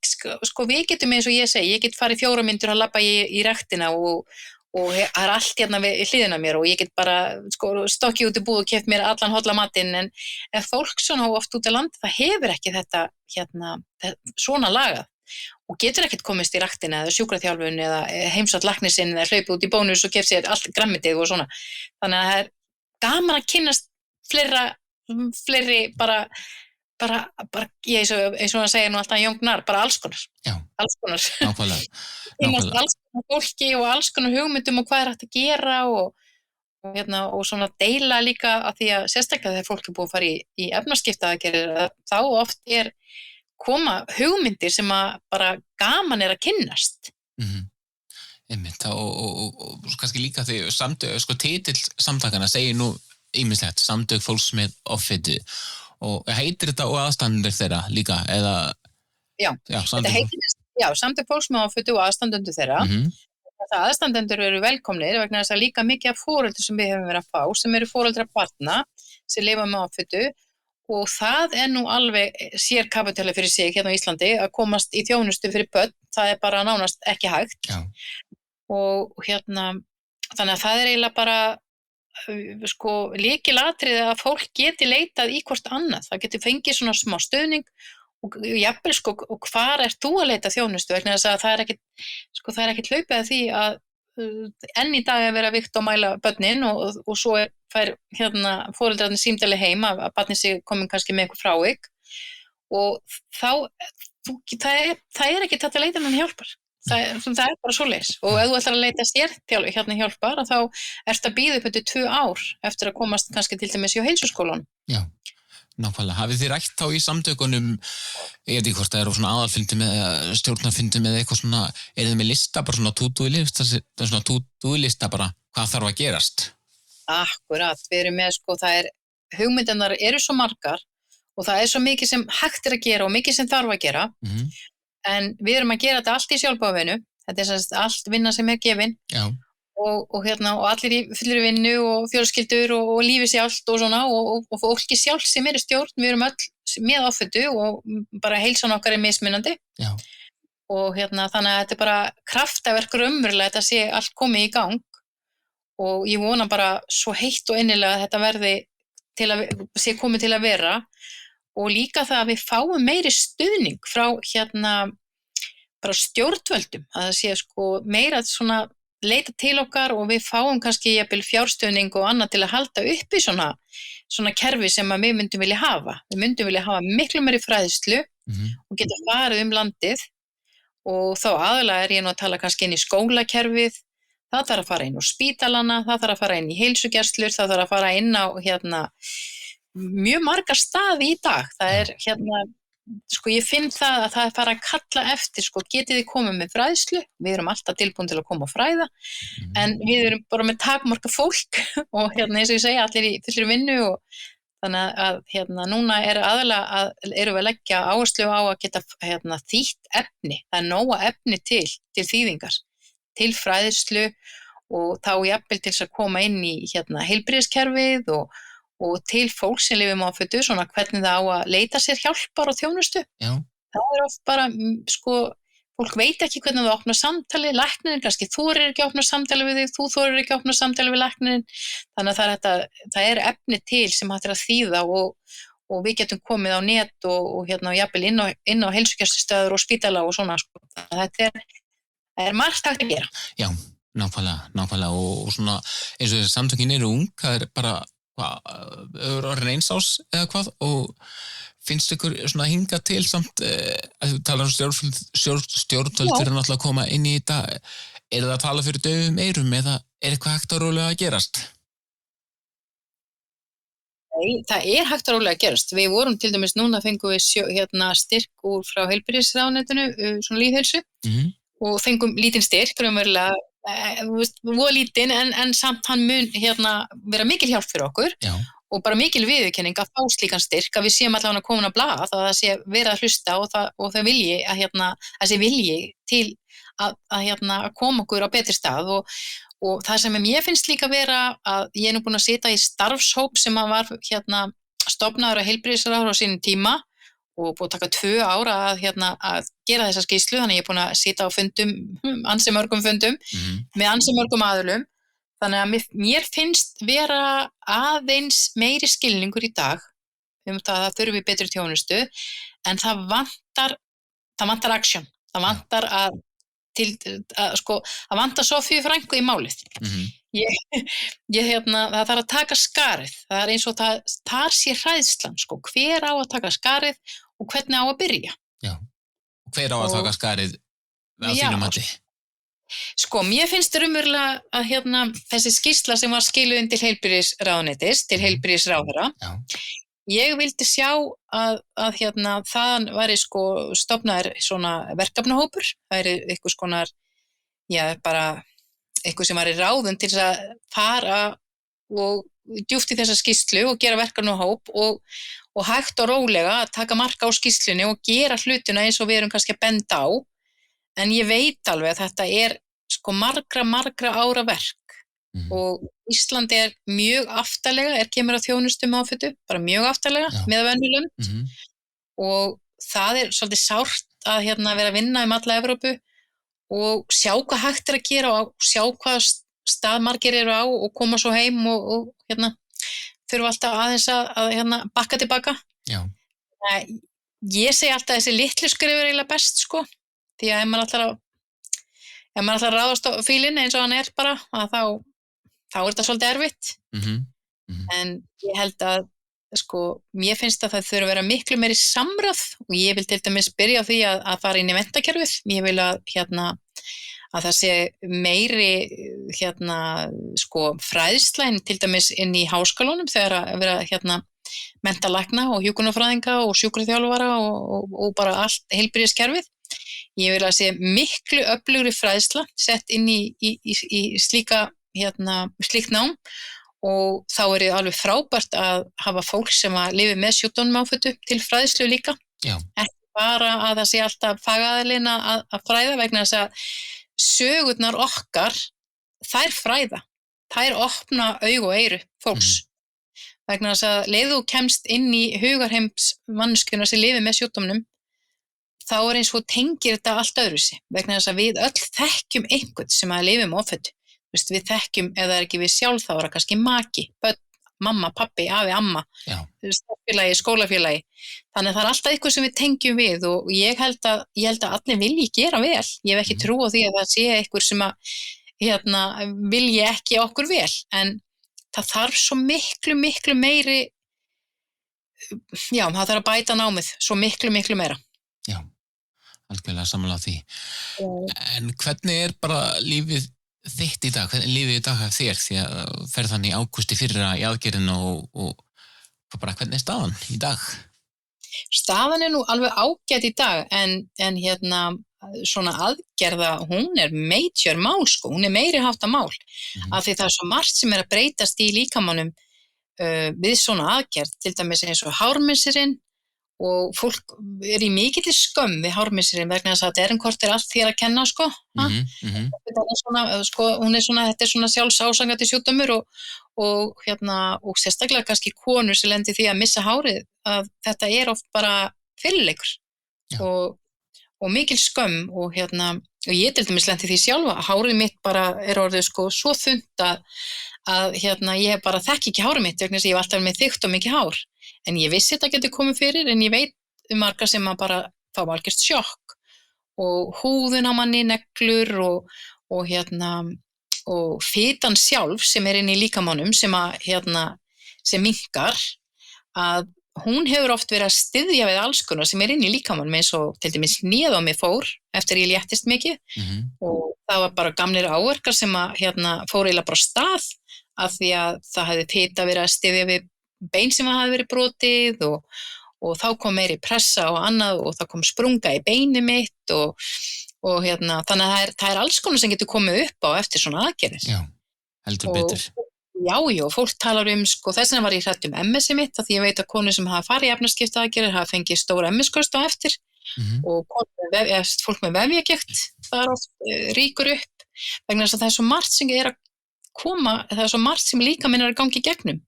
sko við getum eins og ég segi, ég get farið 4 mínútur að labba í ræktina og það allt við hliðina mér og ég get bara stokkið út í búð og keypt mér allan holla matinn en ef fólk svona oft út á landi það hefur ekki þetta svona lagað og getur ekkert komist í ræktina eða sjúkraþjálfun eða heimsótt læknisinn eða hlaupið út í Bónus og keypt sér allt grænmetið og svona. Þannig að það er gaman að kynnast fleiri bara eins og að segja nú alltaf jóngnar, bara alls konar. Já, alls konar. Nákvæmlega. Alls konar fólki og alls konar hugmyndum og hvað hægt að gera og svona deila líka að því að sérstaklega þegar fólk búið að fara í efnaskiptaaðgerðir þá oft koma hugmyndir sem að bara gaman að kynnast. Einmitt, og kannski líka því titill samtakana segir nú ýmislegt, samtök fólks með offitu og heitir þetta og aðstandendur þeirra líka eða þetta heitir samtök fólks með offitu og aðstandendur þeirra. Það aðstandendur eru velkomnir vegna þess að líka mikið af foreldrum sem við hefum verið að fá sem eru foreldrar barna sem lifa með offitu og það nú alveg sér kapitali fyrir sig hérna á Íslandi að komast í þjónustu fyrir börn, það bara nánast ekki hægt. Já. Og þannig að það eiginlega bara lykilatriði að fólk geti leitað í hvort annað, það geti fengið svona smá stuðning og jafnvel og hvar þú að leita þjónustu vegna þess að það er ekkert hlaupið að því að enn í dag vera vikt og mæla börnin og svo fær foreldrarnir símdali heim að barnið sé komin kannski með eitthvað frávik og þá það ekki þetta að leita mann hjálpar. Það bara svoleiðis og ef þú ætlar að leita sér hjálpar þá ertu að bíða upp eftir 2 ár eftir að komast kannski til dæmis hjá heilsuskólanum. Já, nákvæmlega. Hafið þið rætt þá í samtökunum, ég veit ekki hvort það svona aðalfundi stjórnarfundi með eitthvað svona, þið með lista, bara svona to-do lista bara, hvað þarf að gerast? Akkurat, við erum með sko, hugmyndirnar eru svo margar og það svo mikið sem hægt að gera og mikið sem þarf að gera en við erum að gera þetta allt í sjálfboðavinnu, þetta sem sagt allt vinna sem gefin og allir í fullri vinnu og fjölskyldur og lífi sjálft og svona og fólki sjálft sem í stjórn, við erum öll með offitu og bara heilsan okkar mismunandi og þannig að þetta bara kraftaverk raunverulega þetta sé allt komið í gang og ég vona bara svo heitt og innilega að þetta verði sé komið til að vera og líka það að við fáum meiri stuðning frá bara stjórnvöldum að það sé sko meira svona leita til okkar og við fáum kannski jafnvel fjárstuðning og annað til að halda upp í svona kerfi sem að við myndum vilja hafa. Við myndum vilja hafa miklu meiri fræðslu og geta farið landið og þá aðalega ég nú að tala kannski inn í skólakerfið. Það þarf að fara inn á spítalana, það þarf að fara inn í heilsugæslur, það þarf að fara inn á mjög margar staði í dag. Það sko ég finn það að það fara að kalla eftir, sko getið þið komið með fræðslu, við erum alltaf tilbúin til að koma og fræða, en við erum bara með takmarka fólk og eins og ég segja, allir í fullri vinnu og þannig að núna aðalega erum við að leggja áherslu á að geta þýtt efni, það nóga efni til þýðingar. Til fræðslu og þá jafnvel til þess að koma inn í heilbrigðiskerfið og til fólk sem lifir með offitu, svona hvernig það á að leita sér hjálpar og þjónustu. Já. Það oft bara, sko, fólk veit ekki hvernig það opna samtali, læknirinn kannski þorir ekki að opna samtali við þig, þú þorir ekki að opna samtali við læknirinn, þannig að það efni til sem hægt að þýða og við getum komið á net og jafnvel inn á heilsugæslustöðvar og spítala og svona, sko. Þetta margt hægt að gera. Já, nákvæmlega og svona eins og þessi samtökin eru ung, það bara orðin eins ás eða hvað og finnst ykkur svona hinga til samt að þú talar stjórnvöld fyrir náttúrulega að koma inn í þetta, það að tala fyrir daufum eyrum eða eitthvað hægt að rólega að gerast? Nei, það hægt að rólega að gerast. Við vorum til dæmis núna fengum við styrk úr frá heilbrigðisráðuneytinu, svona lýðheilsu og fengum lítinn styrk, raunverulega, voða lítinn en samt hann mun vera mikil hjálp fyrir okkur og bara mikil viðurkenning að fá slíkan styrk að við séum allavega komin að blaða það að sé vera að hlusta og það vilji þessi vilji til að koma okkur á betri stað og það sem mér finnst líka vera að ég nú búin að sitja í starfshóp sem var stofnaður af heilbrigðisráðherra á sínum tíma og búið að taka 2 ár að gera þessa skýrslu, þannig ég er búin að sitja á fundum, ansi mörgum fundum með ansi mörgum aðilum, þannig að mér finnst vera aðeins meiri skilningur í dag það þurfi betri þjónustu en það vantar action, það vantar það vantar Sofíu frænku í málið. Það þarf að taka skarið, það eins og þar sé hræðslan, sko, hver á að taka skarið og hvernig á að byrja. Já, og hver á að taka skarið á þínum mati? Sko, mér finnst raunverulega að þessi skýrsla sem var skiluð inn til heilbrigðisráðuneytis, til heilbrigðisráðherra, ég vildi sjá að þaðan væri sko stofnaður svona verkefnahópur, það eitthvað skonar, bara eitthvað sem væri ráðum til þess að fara og djúpt í þessa skýrslu og gera verkefnahóp og hægt og rólega að taka marka á skýrslunni og gera hlutina eins og við erum kannski að benda á, en ég veit alveg að þetta sko margra ára verk og Ísland mjög aftarlega, kemur að þjónustu með offitu, bara mjög aftarlega með venjulönd og það svolítið sárt að vera að vinna alla Evrópu og sjá hvað hægt að gera og sjá hvað stað margir eru á og koma svo heim og þurfa alltaf aðeins að bakka tilbaka. Já. Ég segi alltaf þessi litlu skrif eiginlega best, sko, því að ef maður ætlar að ráðast á fílinn eins og hann bara, þá þetta svolítið erfitt. En ég held að, sko, mér finnst að það þurfa að vera miklu meiri samráð og ég vil til dæmis byrja á því að fara inn í menntakerfið. Ég vil að það sé meiri, sko, fræðsla til dæmis inn í háskólunum þegar að vera, menntalækna og hjúkrunarfræðinga og sjúkraþjálfara og bara allt heilbrigðiskerfið. Ég vil að sé miklu öflugri fræðsla sett inn í slíka slíkt nám og þá alveg frábært að hafa fólk sem að lifi með sjúkdómnum áfötu til fræðslu líka. Já. Ekki bara að það sé alltaf fagaðilinn að fræða vegna þess að sögurnar okkar, þær fræða, þær opna augu og eyru fólks. Vegna þess að leiðu kemst inn í hugarheims manneskjuna sem lifi með sjúkdómnum, þá eins og tengir þetta allt öðruvísi. Vegna þess að við öll þekkjum einhvern sem að lifi með offitu. Við þekkjum, ef það ekki við sjálf, þá það kannski maki, börn, mamma, pappi, afi, amma, starffélagi, skólafélagi. Þannig að það alltaf eitthvað sem við tengjum við og ég held að allir vilji gera vel. Ég hef ekki trú á því að það sé eitthvað sem að vilji ekki okkur vel, en það þarf svo miklu meiri, það þarf að bæta námið svo miklu meira. Já, algjörlega sammála á því. En hvernig bara lífið þitt í dag? Hvernig lífið í dag af þér? Því að ferð þannig í ágústi fyrra í aðgerðinu og bara hvernig staðan í dag? Staðan nú alveg ágætt í dag, en svona aðgerða, hún major mál, sko, hún meiri hátta mál, af því það svo margt sem að breytast í líkamannum við svona aðgerð, til dæmis eins og hármissirinn, og fólk í mikilli skömm við hármissirinn vegna þess að hvort allt þér að kenna, sko. Þetta svona, sko, þetta svona sjálfsásangandi sjúkdómur og sérstaklega kannski konur sem lendi því að missa hárið, að þetta oft bara fyrirleikur og mikil skömm og ég til dæmis lenti því sjálfa að hárið mitt bara orðið sko svo þunnt að ég hef bara þekki ekki hárið mitt vegna þess að ég hef alltaf með þykkt og mikið hár, en ég vissi þetta getur komið fyrir, en ég veit marga sem að bara fá algjört sjokk og húðin á manni, neglur og fitan sjálf sem inn í líkamannum sem minnkar, að hún hefur oft verið að styðja við alls konar sem inn í líkamannum, eins og til dæmis hnéð á mig fór eftir ég léttist mikið og það var bara gamlir áverkar sem að fór eiginlega bara á stað af því að það hefði fita verið að styðja við bein sem hafði verið brotið og þá kom meiri pressa og annað og það kom sprunga í beini mitt og þannig að það alls konar sem getur komið upp á eftir svona aðgerðir. Já, heldur betur. Já, fólk talar sko, þess vegna var ég hrædd MS-ið mitt, af því ég veit að konur sem hafa farið í efnaskiptaaðgerðir hafa fengið stóra MS-köst á eftir og fólk með vefjagigt, það oft ríkur upp, vegna þess að það svo margt sem að koma, það svo margt sem líka minn að gangi í gegnum.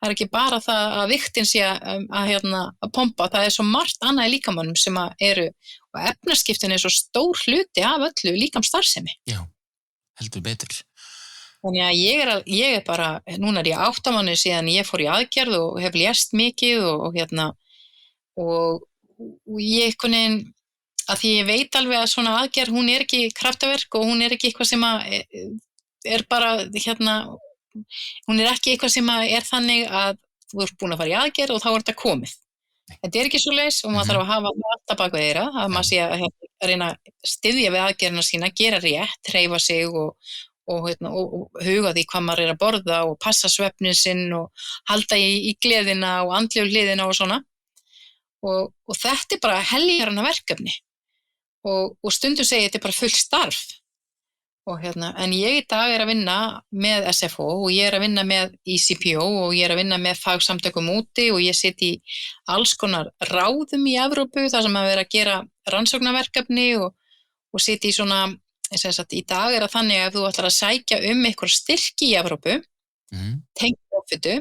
Það ekki bara það að vigtin sé að pompa, það svo margt annað í líkamannum sem að og efnaskiptin svo stór hluti af öllu líkamsstarfsemi. Já, heldur betur. Þannig að ég bara, núna ég 8 mánuði síðan ég fór í aðgerð og hef lést mikið og ég að því ég veit alveg að svona aðgerð, hún ekki kraftaverk og hún ekki eitthvað sem að bara, hún ekki eitthvað sem að þannig að þú ert búin að fara í aðgerð og þá þetta komið. Þetta ekki svoleiðis og maður þarf að hafa alltaf bak við eyrað, að maður sé að reyna að styðja við aðgerðina sína, gera rétt, hreyfa sig og huga því hvað maður að borða og passa svefnin sinn og halda í gleðina og andlegu hliðina og svona og þetta bara heljarana verkefni og stundum segi þetta bara fullt starf og en ég í dag að vinna með SFO og ég að vinna með ICPO og ég að vinna með fagsamtökum úti og ég sit í alls konar ráðum í Evrópu þar sem að vera að gera rannsóknarverkefni og sit í svona í dag að þannig að ef þú ætlar að sækja einhver styrki í Evrópu, tengt offitu,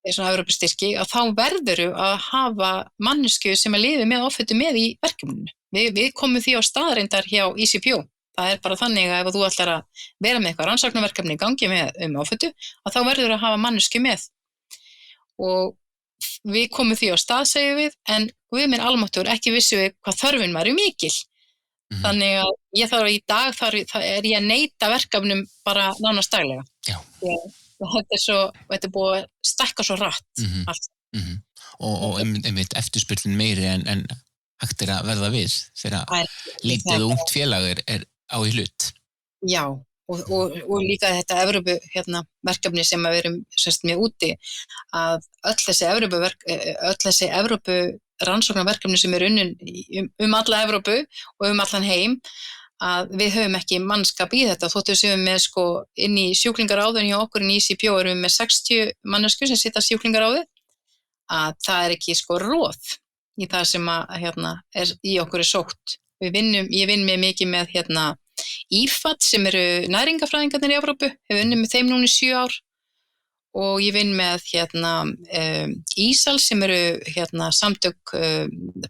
svona Evrópustyrki, að þá verður að hafa mannesku sem að lifi með offitu með í verkefninu. Við komum því á staðreyndar hjá ICPO. Það bara þannig að ef þú ætlar að vera með eitthvað rannsóknarverkefni í gangi með offitu, að þá verður að hafa mannesku með. Og við komum því á stað, segjum við, en við minn almáttur ekki vissu við hvað þörfin var mikil. Þannig að ég þarf í dag ég að neita verkefnum bara nánast daglega. Já. Þetta búið að stækka svo rætt. Og einmitt eftirspurnin meiri en hægt að verða við þegar lítið og ungt félag á í hlut. Já, og líka þetta Evrópu verkefni sem við erum með úti, að öll þessi Evrópu rannsóknarverkefni sem unnin alla Evrópu og allan heim, að við höfum ekki mannskap í þetta þóttu séum með sko inn í sjúklingaráðun hjá okkur í ICBO erum við með 60 manneskjur sem sitja sjúklingaráði að það ekki sko róð í það sem að í okkur sótt. Ég vinn með mikið með IFAD sem eru næringafræðingarnir í Evrópu, hef unnið með þeim núna í 7 ár og ég vinn með ISAL sem eru samtök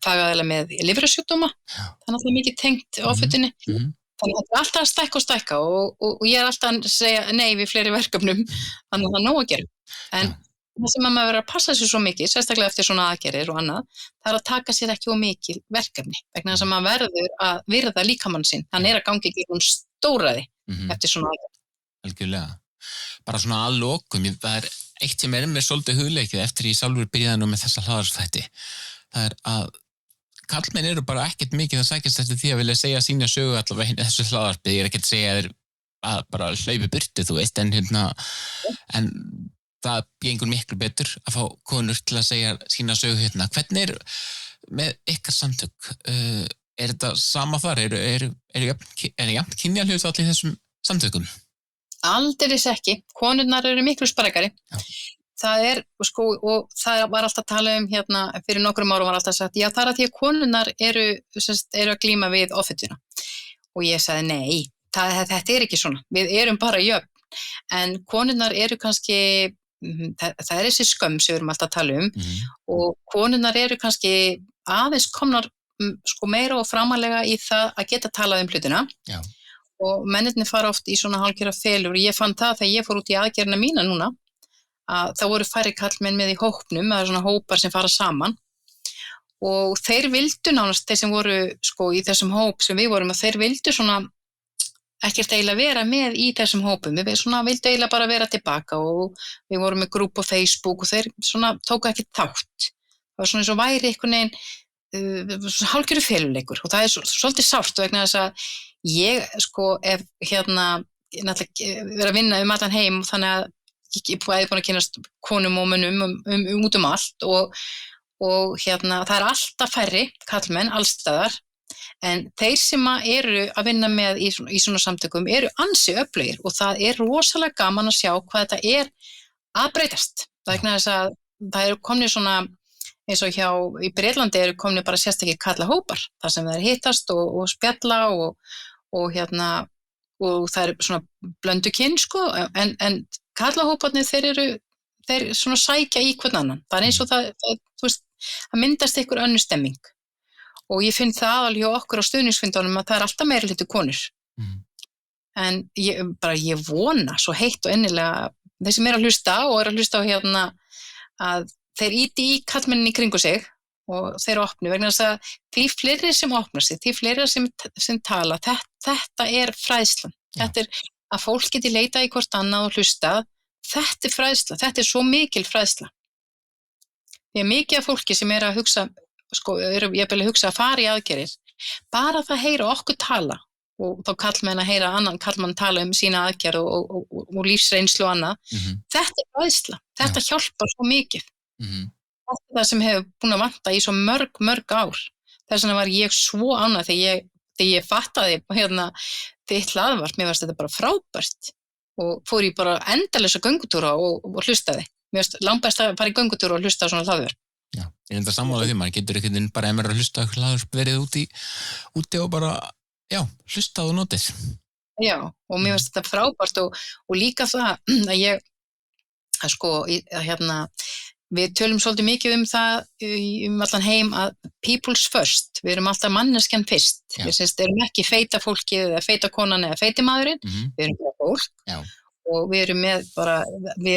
fagaðilega með lifrarsjúkdóma, þannig að það mikið tengt offitunni. Þannig að þetta alltaf að stækka og ég alltaf að segja nei við fleiri verkefnum, þannig að það nóg að gera. En það sem maður verður að passa sér svo mikið, sérstaklega eftir svona aðgerðir og annað, það að taka sér ekki of mikil verkefni, vegna þess að maður verður að virða líkamann sinn, hann að gangi ekki stóraði eftir svona aðgerð. Algjörlega. Bara svona að lokum, það eitt sem mér svolítið hugleikið eftir ég sjálfur byrjaði nú með þessa hlaðvarpsþætti. Það að karlmenn eru bara ekkert mikið að sækjast eftir því að vilja segja sína sögu allavega þessu hlaðvarpi. Ég er ekki að segja þér að bara hlaupi burtu, þú veist, en það gengur miklu betur að fá konur til að segja sína sögu Hvernig með ykkar samtök? Þetta sama þar? Er jafnt kynjahlutfall í þessum samtökum? Aldeilis ekki. Konurnar eru miklu sprækari. Það sko, og það var alltaf að tala fyrir nokkrum árum var alltaf sagt, já það að því að konurnar eru að glíma við offituna. Og ég sagði nei, þetta ekki svona. Við erum bara jöfn. En konurnar eru kannski, það þessi skömm sem við erum alltaf að tala og konurnar eru kannski aðeins komnar sko meira og framalega í það að geta talað hlutina. Já. Og mennirnir fara oft í svona hálfgerða felur og ég fann það þegar ég fór út í aðgerðina mína núna að það voru færri karlmenn með í hópnum, það svona hópar sem fara saman og þeir vildu nánast, þeir sem voru sko í þessum hóp sem við vorum, þeir vildu svona ekkert eiginlega vera með í þessum hópum, við svona vildu eiginlega bara vera tilbaka og við vorum með grúp á Facebook og þeir svona tóku ekki þátt. Það var svona eins og væri einhvern veginn hálfgerður feluleikur og það svolítið sárt vegna þess að ég sko ef náttúrulega vera að vinna allan heim og þannig að ég búin að kynast konum og mönnum út allt og það alltaf færri karlmenn allstaðar en þeir sem eru að vinna með í svona samtökum eru ansi öflugir og það rosalega gaman að sjá hvað þetta að breytast vegna þess að það eru komnir svona eins og í Bretlandi eru komnir bara sérstakir karlahópar þar sem þeir hittast og spjalla og það eru svona blöndu kyn sko en karlahóparnir þeir svona sækja í hvern annan. Það eins og það myndast einhver önnur stemming og ég finn það alveg hjá okkur á stuðningsfundunum að það alltaf meiri hluti konur. En ég vona svo heitt og innilega þeir sem að hlusta og að hlusta á að þeir íti í karlmennin í kringu sig og þeir opnu vegna þess að því fleiri sem opna sig, því fleiri sem tala, þetta fræðslan. Þetta að fólk geti leitað í hvort annað og hlusta, þetta fræðsla, þetta svo mikil fræðsla. Því að mikið af fólki sem að hugsa, sko, ég vil hugsa að fara í aðgerðir, bara það heyra okkur tala og þá karlmenn að heyra annan karlmann tala sína aðgerð og lífsreynslu og annað, þetta fræðsla, þetta hjálpar svo mikið. Þetta er það sem hefur búin að vanta í svo mörg ár. Þess vegna var ég svo ánægð þegar ég fattaði þitt hlaðvarp, mér fannst þetta bara frábært og fór ég bara endalausa göngutúra og hlustaði. Mér fannst langbest að fara í göngutúra og hlusta á svona hlaðvarp. Já, ég enda sammála því, maður getur ekkert bara ef maður að hlusta hlaðvarp verið úti og bara, já, hlustað og notið. Já, og mér fannst þetta frábært og líka það að við tölum svolítið mikið það allan heim að people's first, við erum alltaf manneskjan fyrst. Við erum ekki feita fólkið eða feita konan eða feiti maðurinn, við erum bara fólk. Já. Og við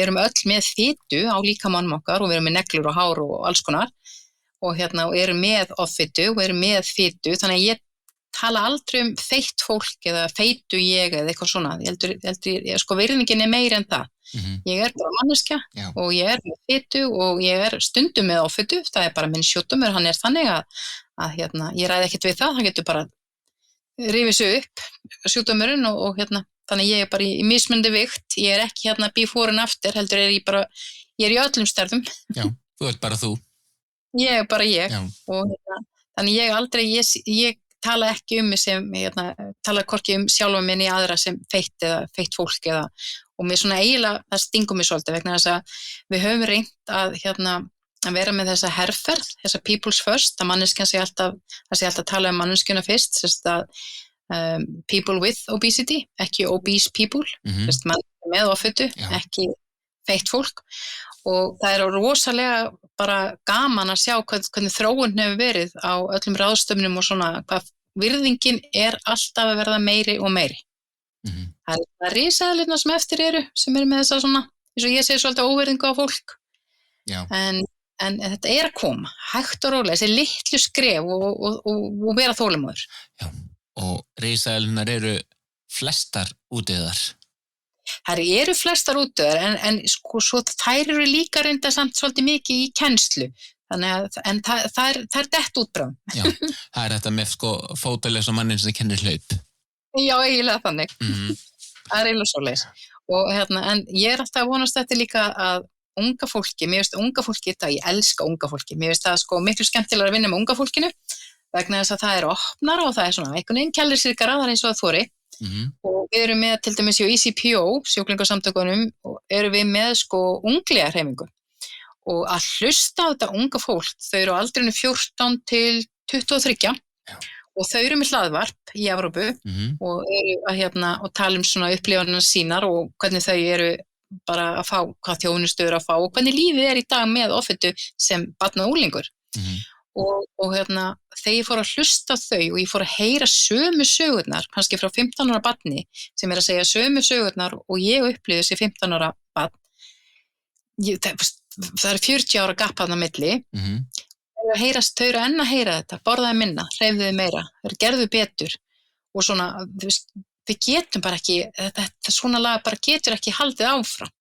erum öll með fitu á líkamannum okkar og við erum með neglur og hár og alls konar og erum með offitu og erum með fitu, þannig að ég tala aldrei feitt fólk eða feitu ég eða eitthvað svona. Ég heldur sko virðingin meira en það. Ég bara manneskja og ég með fitu og ég stundum með offitu, það bara minn sjúkdómur, hann þannig að ég ræði ekkert við það getur bara rifið sig upp sjúkdómurinn og þannig ég bara í mismunandi vikt, ég ekki before and after, heldur ég í öllum stærðum. Já, þú bara þú. Ég bara ég. Já. Og þannig ég aldrei, ég tala ekki mig sem, tala hvorki sjálfa minni í aðra sem feitt fólk og mér svona eiginlega, það stingur mig svolítið vegna þess að við höfum reynt að vera með þessa herferð, þessa people's first, að manneskjan sé alltaf tala manneskjuna fyrst, þess að people with obesity, ekki obese people, þess að með offitu, ekki feitt fólk og það rosalega bara gaman að sjá hvernig þróun hefur verið á öllum ráðstöfunum og svona hvað virðingin alltaf að verða meiri og meiri. Það risaðalirna sem eftir sem eru með þessa svona, eins og ég segi svolítið óvirðingu á fólk. En þetta að koma, hægt og rólega, þessi litlu skref og vera þolinmóður. Já, og risaðalirnar eru flestar útdauðar. Það eru flestar útdauðar en sko svo þær eru líka reynda samt svolítið mikið í kennslu. Þannig að það er dett útbráð. Já, það þetta með sko fótalaus og mannin sem kennir hlaup. Já, eiginlega þannig. Það eiginlega svoleiðis. Og en ég alltaf að vonast þetta líka að unga fólki, mér finnst unga fólki þetta, ég elska unga fólki, mér finnst það sko miklu skemmtilega að vinna með unga fólkinu vegna þess að það opnara og það svona einhvern veginn kellir sér garaðar eins og það þori og við erum með til dæmis í ECPO, sjúklingasamtökunum og erum við með sko ungliða hreyfingu og að hlusta á þetta unga fólk, þau eru á aldrinu 14 til 23 og þau eru með hlaðvarp í Evrópu og eru að tala svona upplifanirnar sínar og hvernig þau eru bara að fá, hvað þjónustu eru að fá og hvernig lífið í dag með offitu sem barn og unglingur og þegar ég fór að hlusta á þau og ég fór að heyra sömu sögurnar kannski frá 15 ára barni sem að segja sömu sögurnar og ég upplifði þessi 15 ára barn það eru 40 ára gap þarna á milli þau eru enn að heyra þetta borðaði minna, hreyfðu meira þau gerðu betur og svona við getum bara ekki þetta svona lag bara getur ekki haldið áfram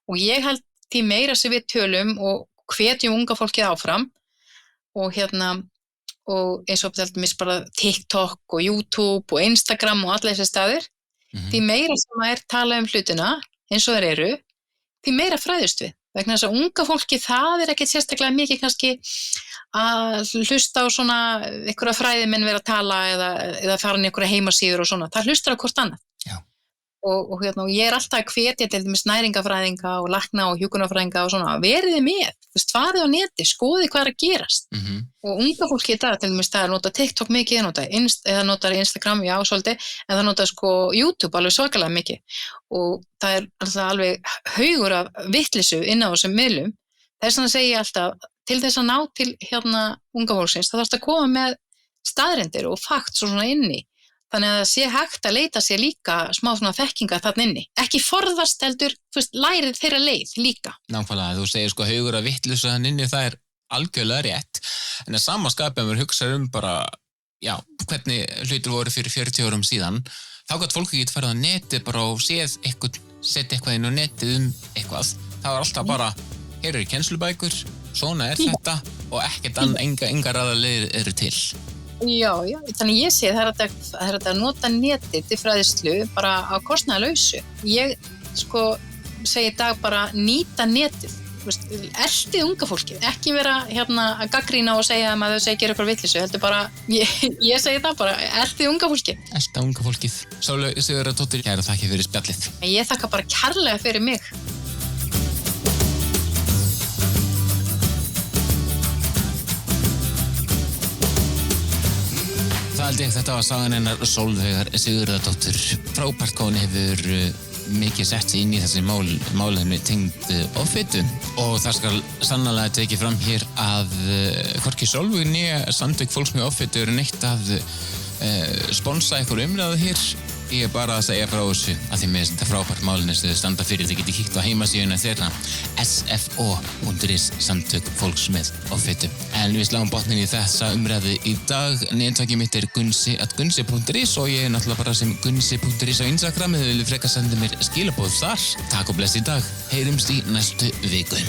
og ég held því meira sem við tölum og hvetjum unga fólkið áfram og og eins og bara TikTok og YouTube og Instagram og alla þessi staðir því meira sem talað hlutina eins og þeir eru því meira fræðust við vegna þess að unga fólki það ekkert sérstaklega mikið kannski að hlusta á svona einhverja fræðimenn vera að tala eða fara inn í einhverja heimasíður og svona, það hlustar á hvort annað og ég alltaf að hvetja til dæmis næringafræðinga og lækna og hjúkrunarfræðinga og svona, veriði með farið á neti, skoði hvað að gerast og unga fólki í dag til dæmis það nota TikTok mikið, eða notar Instagram, já svolítið, en það notar sko YouTube alveg svakalega mikið og það alltaf alveg haugur af vitleysu inn á þessum miðlum þess vegna segi ég alltaf, til þess að ná til unga fólksins, það þarfst að koma með staðreyndir og fakt svona inni þannig að það sé hægt að leita sér líka smá svona þekkinga þarna inni. Ekki forðast heldur, lærið þeirra leið líka. Nákvæmlega, þú segir sko haugur að vitleysu þarna inni, það algjörlega rétt. En að sama skapi að maður hugsa bara, já, hvernig hlutir voru fyrir 40 árum síðan, þá gæti fólk ekki farið á netið bara og setja eitthvað inn á netið eitthvað. Það var alltaf bara, hér eru kennslubækur, svona þetta og ekkert engar aðalegir eru til. Já, þannig ég sé það að nota netið til fræðslu bara á kostnaðarlausu. Ég sko segi í dag bara nýta netið. Eltið unga fólkið, ekki vera að gagnrýna og segja að þau segja gera eitthvað vitleysu, heldur bara, ég segi það bara, eltið unga fólkið. Elta unga fólkið. Sólveig Sigurðardóttir, kæra þakki fyrir spjallið. Ég þakka bara kærlega fyrir mig. Þetta var sagan hennar Sólveigar Sigurðardóttur. Frábært hvað hún hefur mikið sett sig inn í þessi málefni tengd offitu og það skal sannarlega tekið fram hér að hvorki Sólveig né samtök fólks með offitu eru neitt að sponsa einhver umræðu hér. Ég bara að segja frá þessu að því með þetta frábært málefni sem þau standa fyrir. Þið getið kíkt á heimasíðuna þeirra sfo.is samtök fólks með offitu. En við sláum botnin í þessa umræðu í dag. Netfangið mitt gunsi.is og ég náttúrulega bara sem gunsi.is á Instagram. Þið viljið frekar senda mér skilaboð þar. Takk og bless í dag. Heyrumst í næstu viku.